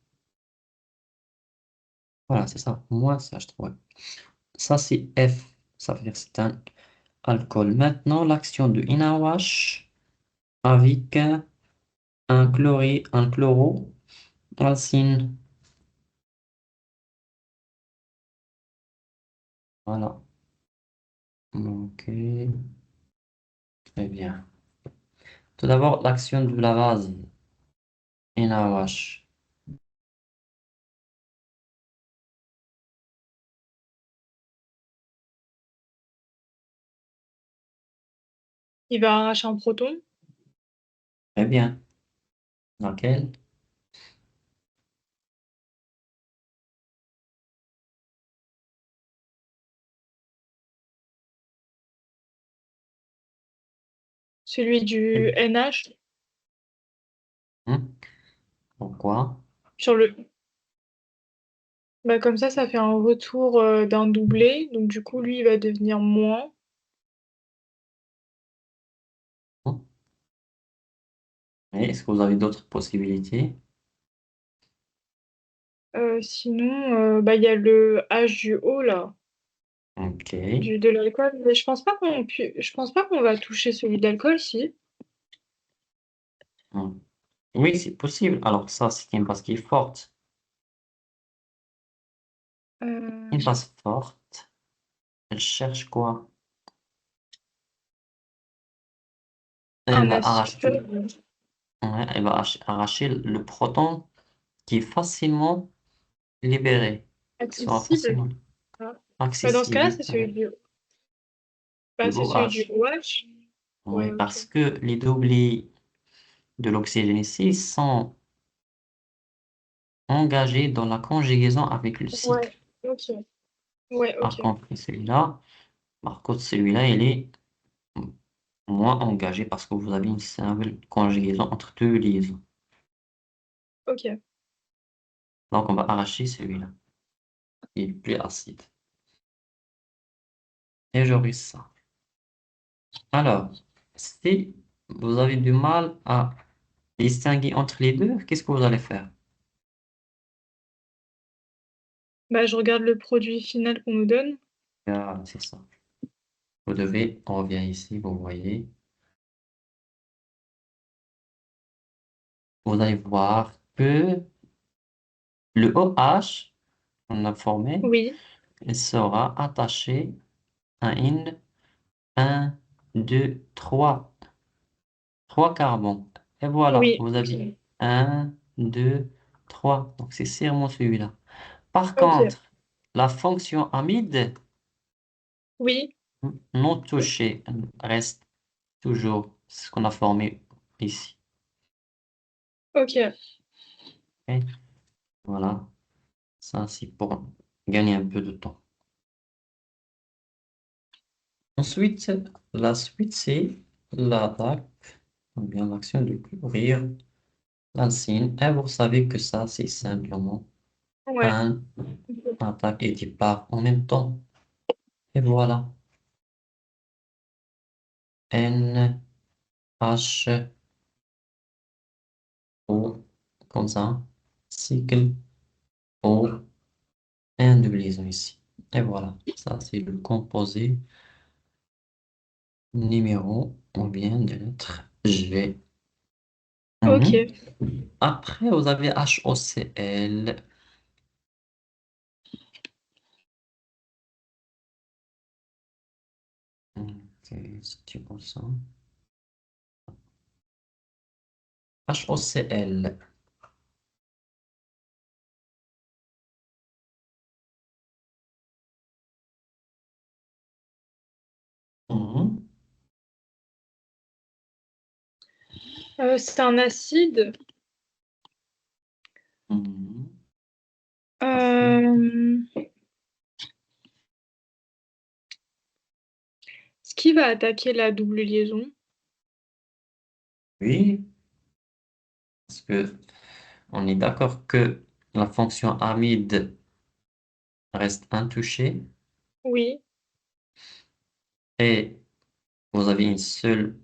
Voilà, c'est ça. Moins CH3. Ça, c'est F. Ça veut dire que c'est un alcool. Maintenant, l'action de NaOH avec un chloro. Alcine. Voilà. Ok, très bien. Tout d'abord, l'action de la vase. NaOH. Il va arracher un proton. Très bien. Laquelle? Celui du NH Hmm. Pourquoi? sur le. Bah, comme ça fait un retour d'un doublé. Donc du coup, lui, il va devenir moins. Hmm. Et est-ce que vous avez d'autres possibilités? Sinon, bah, il y a le H du haut là, Ok. de l'alcool. Mais je pense pas qu'on va toucher celui de l'alcool, si. Hmm. Oui, c'est possible. Alors ça, c'est une base qui est forte. Une Euh, base forte. Elle cherche quoi? Elle un va acide arracher, ouais, elle va arracher le proton qui est facilement libéré, qui sera accessible. facilement Ah. Bah, dans ce cas-là, accessible. c'est Ouais. Le c'est celui du OH. OH. Ouais, Ouais, ok. parce que les doublés de l'oxygène ici sont engagés dans la conjugaison avec le cycle. Ouais, ok. Ouais, Par ok. contre, celui-là, il est moins engagé parce que vous avez une simple conjugaison entre deux liaisons. Ok. Donc, on va arracher celui-là. Il est plus acide. Et j'aurai ça. Alors, si vous avez du mal à distinguer entre les deux, qu'est-ce que vous allez faire? Bah, je regarde le produit final qu'on nous donne. Ah, c'est ça. Vous devez, on revient ici, vous voyez. Vous allez voir que le OH, on a formé, Oui, il sera attaché à une un 2 3 carbones. Et voilà, oui, vous avez ok. un 2 trois. Donc, c'est sûrement celui-là. Par Ok. contre, la fonction amide Oui, non touchée reste toujours ce qu'on a formé ici. ok. Ok. Voilà, ça c'est pour gagner un peu de temps. Ensuite, la suite, c'est l'attaque, ou bien l'action de couvrir l'insigne. Et vous savez que ça, c'est simplement Ouais. un attaque et départ en même temps. Et voilà. N, H, O, comme ça. Cycle, O, et un doublison ici. Et voilà. Ça, c'est le composé numéro, ou bien de lettre G. Mhm. Ok. Après, vous avez HOCl. Ok, c'est comme ça. HOCl. Mhm. C'est un acide. Mhm. Parfait. Euh, Ce qui va attaquer la double liaison. Oui, parce que on est d'accord que la fonction amide reste intouchée Oui, et vous avez une seule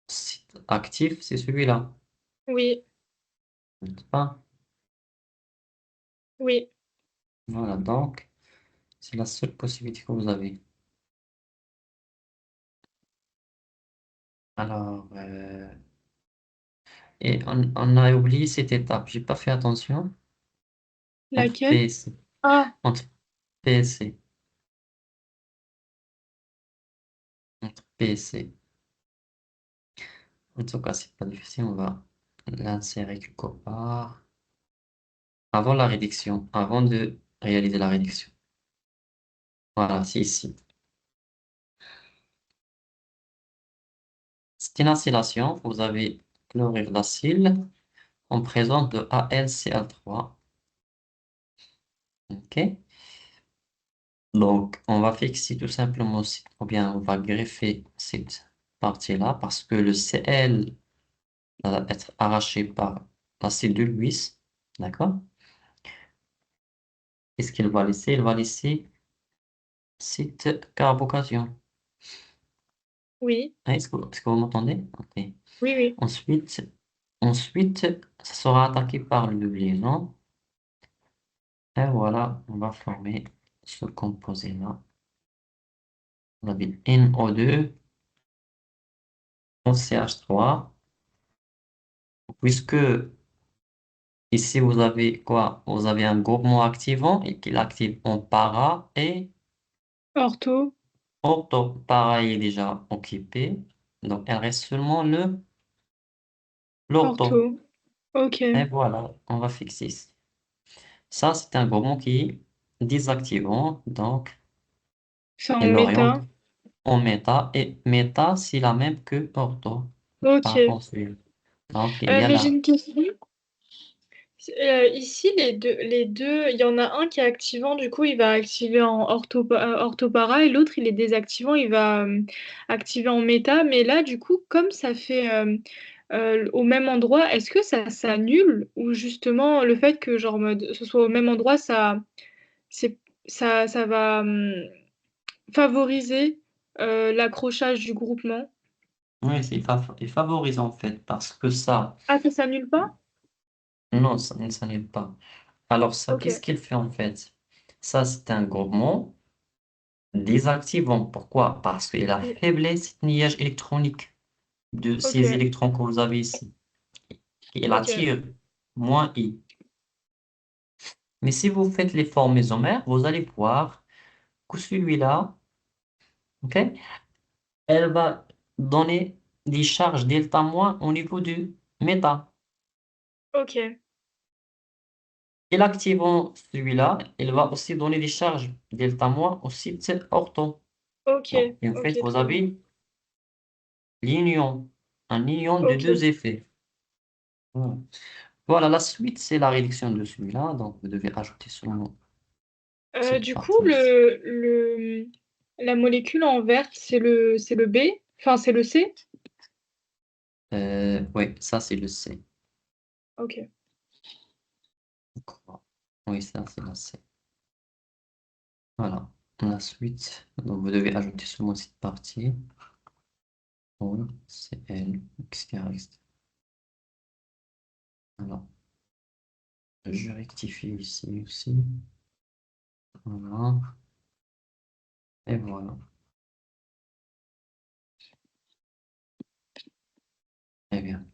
site actif, c'est celui-là, oui, n'est-ce pas? oui. Voilà, donc c'est la seule possibilité que vous avez. Alors, Et on a oublié cette étape. J'ai pas fait attention. Entre P Laquelle? et C. Ah, Entre P et C. Entre P et C. En tout cas, c'est pas difficile. On va l'insérer quelque part. Avant la réduction. Avant de réaliser la réduction. Voilà, c'est ici. C'est une acylation. Vous avez chlorure d'acyle en présence de AlCl3. OK? Donc, on va fixer tout simplement, ou bien on va greffer cette partie-là parce que le Cl va être arraché par l'acide de Lewis. D'accord? Qu'est-ce qu'il va laisser? Il va laisser cette carbocation. oui, Ah, est-ce que vous m'entendez? OK. oui, oui. Ensuite, ensuite, ça sera attaqué par le liaison. Et voilà, on va former ce composé-là. On va dire NO2, OCH3. Puisque ici, vous avez quoi? Vous avez un groupement activant et qu'il active en para et Ortho, ortho. Para est déjà occupé. Donc, il reste seulement l'ortho. ortho. Ok. Et voilà, on va fixer ici. Ça, c'est un groupement qui est désactivant. Donc, C'est en il l'oriente méta. en méta. Et méta, c'est la même que ortho. Ok. Par contre, donc, il y a Mais j'ai là. une question. Ici, il y en a un qui est activant, du coup, il va activer en orthopara et l'autre, il est désactivant, il va activer en méta. Mais là, du coup, comme ça fait au même endroit, est-ce que ça s'annule ou justement le fait que genre mode, ce soit au même endroit, c'est, ça va favoriser l'accrochage du groupement? Oui, il favorise en fait parce que ça, Ah, ça s'annule pas? non, ça n'est pas. Alors ça, Ok, qu'est-ce qu'il fait en fait? Ça, c'est un groupement désactivant. Pourquoi? Parce qu'il a oui, faiblesse liage électronique de ok, ces électrons que vous avez ici. Il ok, attire moins I. Mais si vous faites les formes isomères, vous allez voir que celui-là, ok, elle va donner des charges delta moins au niveau du méta. ok, Et l'activant celui-là, il va aussi donner des charges delta moins au site ortho. ok, Donc, en ok, fait, vous très bien. avez l'union, un union de deux Ok. effets. Voilà. Voilà, la suite, c'est la réduction de celui-là. Donc, vous devez ajouter seulement cette Du coup, partie ici. la molécule en verte, c'est le B, enfin c'est le C. Oui, ça, c'est le C. Ok. D'accord. Oui, ça, c'est le C. Voilà. La suite, donc vous devez ajouter seulement cette partie. Oui, c'est L, etc., etc. Voilà. Je rectifie ici aussi. Voilà. Et voilà. Très bien.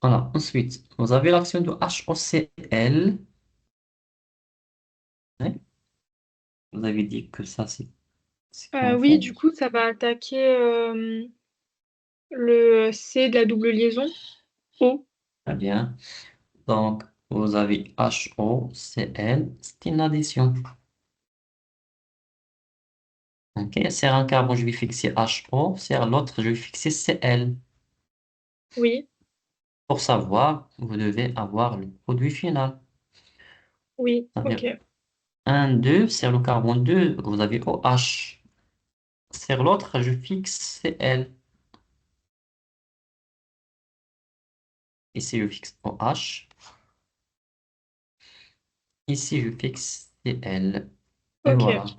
Voilà. Ensuite, vous avez l'action de HOCl. Hein. Vous avez dit que ça, c'est quoi en Oui, fait? du coup, ça va attaquer le C de la double liaison. O. Très bien. Donc, vous avez HOCl, c'est une addition. OK. Sur un carbone, je vais fixer HO. Sur l'autre, je vais fixer Cl. Oui, Pour savoir, vous devez avoir le produit final. oui, C'est-à-dire ok, 1, 2, sur le carbone 2, vous avez OH. Sur l'autre, je fixe Cl. Ici, je fixe OH. Ici, je fixe Cl. Et ok. voilà.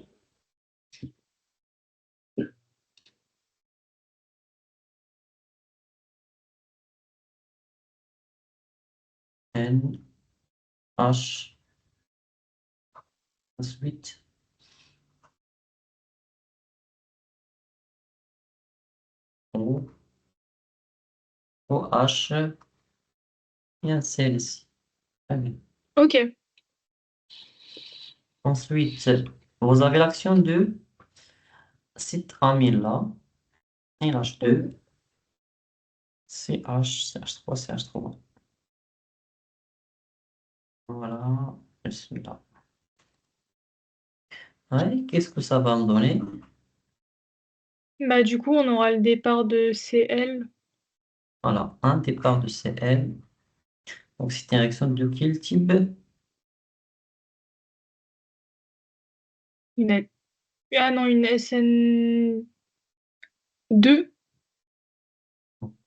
N, H, ensuite, O, OH. et un Cl ici. Très bien. Ok. Ensuite, vous avez l'action de citramine là, NH2, Oui. CH3, CH3. Voilà, je suis là. Ouais, qu'est-ce que ça va me donner? Bah, du coup, on aura le départ de Cl, Voilà, un départ de Cl. Donc, c'est une réaction de quel type? une, ah non, une SN2,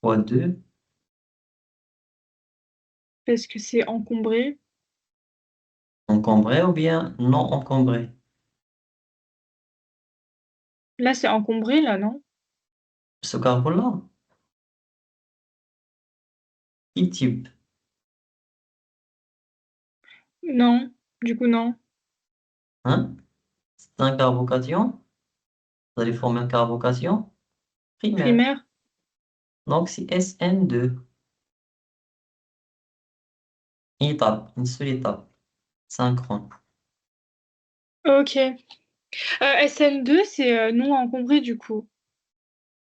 Poids 2, parce que c'est encombré. encombré ou bien non encombré? Là, c'est encombré, là, non? Ce carbone-là, quel type? Non, du coup, non. Hein? C'est un carbocation? Vous allez former un carbocation primaire. Primaire. Donc, c'est SN2. Une étape, une seule étape, synchrone. Ok. SN2, c'est non encombré, du coup.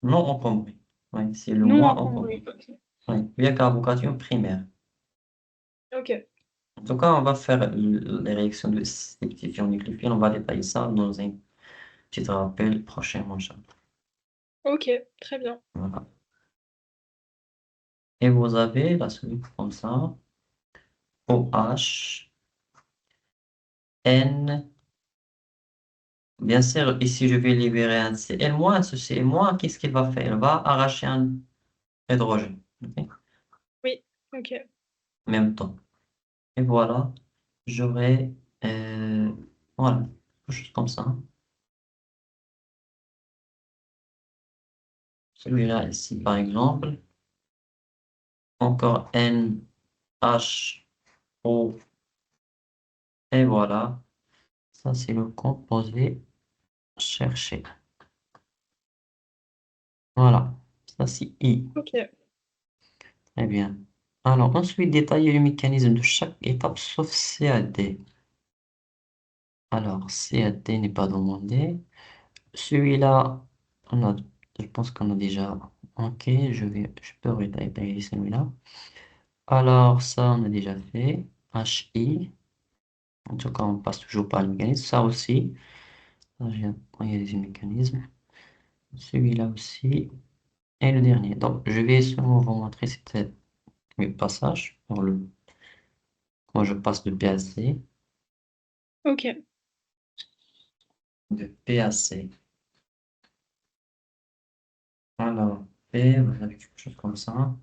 Non encombré. Oui, c'est le Non moins encombré. encombré. Ok. Oui, via carbocation primaire. Ok. En tout cas, on va faire les réactions de substitution-nucléophile. On va détailler ça dans un petit rappel prochainement, Inch'Allah. Ok, très bien. Voilà. Et vous avez la solution comme ça. OH, N. Bien sûr, ici, je vais libérer un Cl-, ce Cl-, qu'est-ce qu'il va faire? Il va arracher un hydrogène. Ok. Oui, ok. En même temps. Et voilà, j'aurai, voilà, quelque chose comme ça. Celui-là ici, par exemple. Encore N, H, O. Et voilà. Ça, c'est le composé cherché. Voilà. Ça, c'est I. Ok. Très bien. Alors, ensuite, détailler le mécanisme de chaque étape sauf CAD. Alors, CAD n'est pas demandé. Celui-là, je pense qu'on a déjà. Ok, je peux détailler celui-là. Alors, ça, on a déjà fait. HI. En tout cas, on passe toujours par le mécanisme. Ça aussi. Ça, il y a des mécanismes. Celui-là aussi. Et le dernier. Donc, je vais seulement vous montrer le passage. Quand je passe de P à C. Ok. De P à C. Alors, P, vous avez quelque chose comme ça.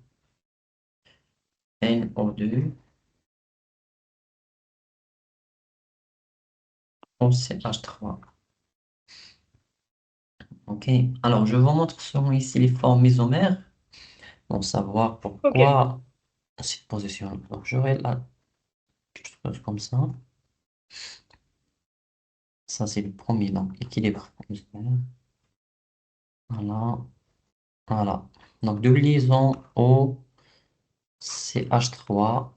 NO2. OCH3. OK. Alors, je vous montre seulement ici les formes isomères pour savoir Ok. pourquoi cette position. Donc, j'aurai là quelque chose comme ça. Ça, c'est le premier, donc équilibre isomère. Voilà. Voilà. Donc, deux liaisons au CH3,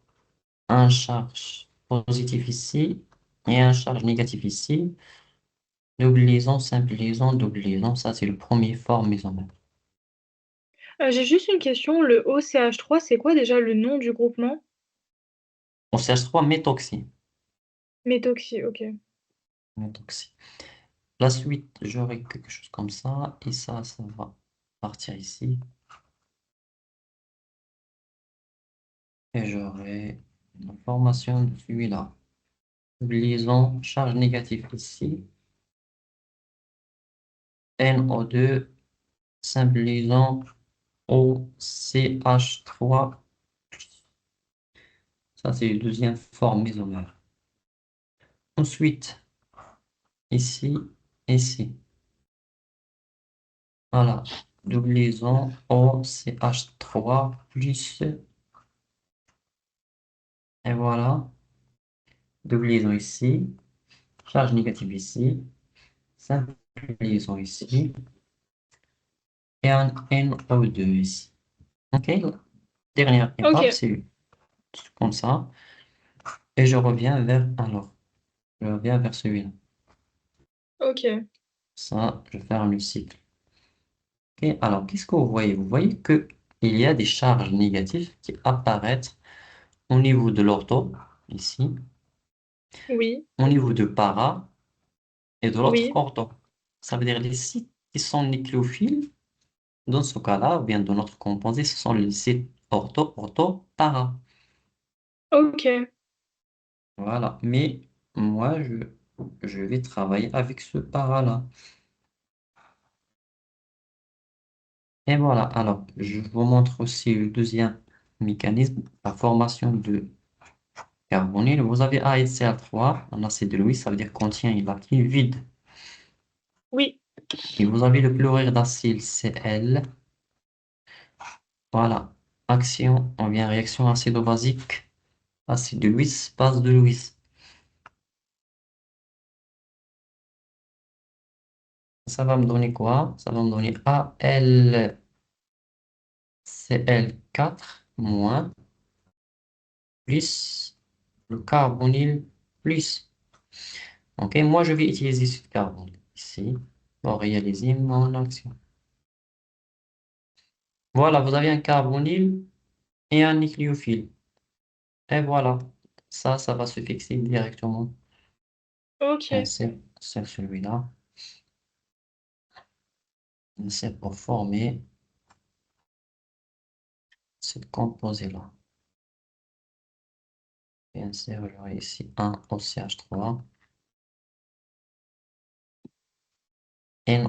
un charge positif ici et un charge négatif ici. Double liaison, simple liaison, double liaison. Ça, c'est le premier forme isomère. J'ai juste une question. Le OCH3, c'est quoi déjà le nom du groupement? Au CH3, méthoxy. Méthoxy, ok. Méthoxy. La suite, j'aurai quelque chose comme ça. Et ça va partir ici. Et j'aurai la formation de celui-là. Liaison, charge négative ici. NO2, simple liaison OCH3. Ça, c'est la deuxième forme isomère. Ensuite, ici, ici. Voilà. Double liaison OCH3 plus. Et voilà. Double liaison ici. Charge négative ici. Simple liaison ici. Et un NO2 ici. OK? Dernière étape, Ok. c'est comme ça, et je reviens vers, alors, je reviens vers celui-là. Ok. Ça, je vais faire le cycle. Ok, alors, qu'est-ce que vous voyez? Vous voyez que il y a des charges négatives qui apparaissent au niveau de l'ortho, ici, Oui. au niveau de para et de l'autre Oui. ortho. Ça veut dire les sites qui sont nucléophiles, dans ce cas-là, ou bien dans notre composé, ce sont les sites ortho, ortho, para. Ok. Voilà. Mais moi, je vais travailler avec ce para-là. Et voilà. Alors, je vous montre aussi le deuxième mécanisme, la formation de carbonyle. Vous avez AlCl3, un acide de Lewis, ça veut dire contient la clé vide. Oui. Et vous avez le chlorure d'acyle Cl. Voilà. Action, on vient réaction acido-basique, acide de Lewis, base de Lewis. Ça va me donner quoi? Ça va me donner AlCl4 moins plus le carbonyle plus. Ok, moi je vais utiliser ce carbonyle ici pour réaliser mon action. Voilà, vous avez un carbonyle et un nucléophile. Et voilà, ça va se fixer directement. Ok. C'est celui-là. C'est pour former cette composé-là. Bien sûr, j'aurai ici un OCH3.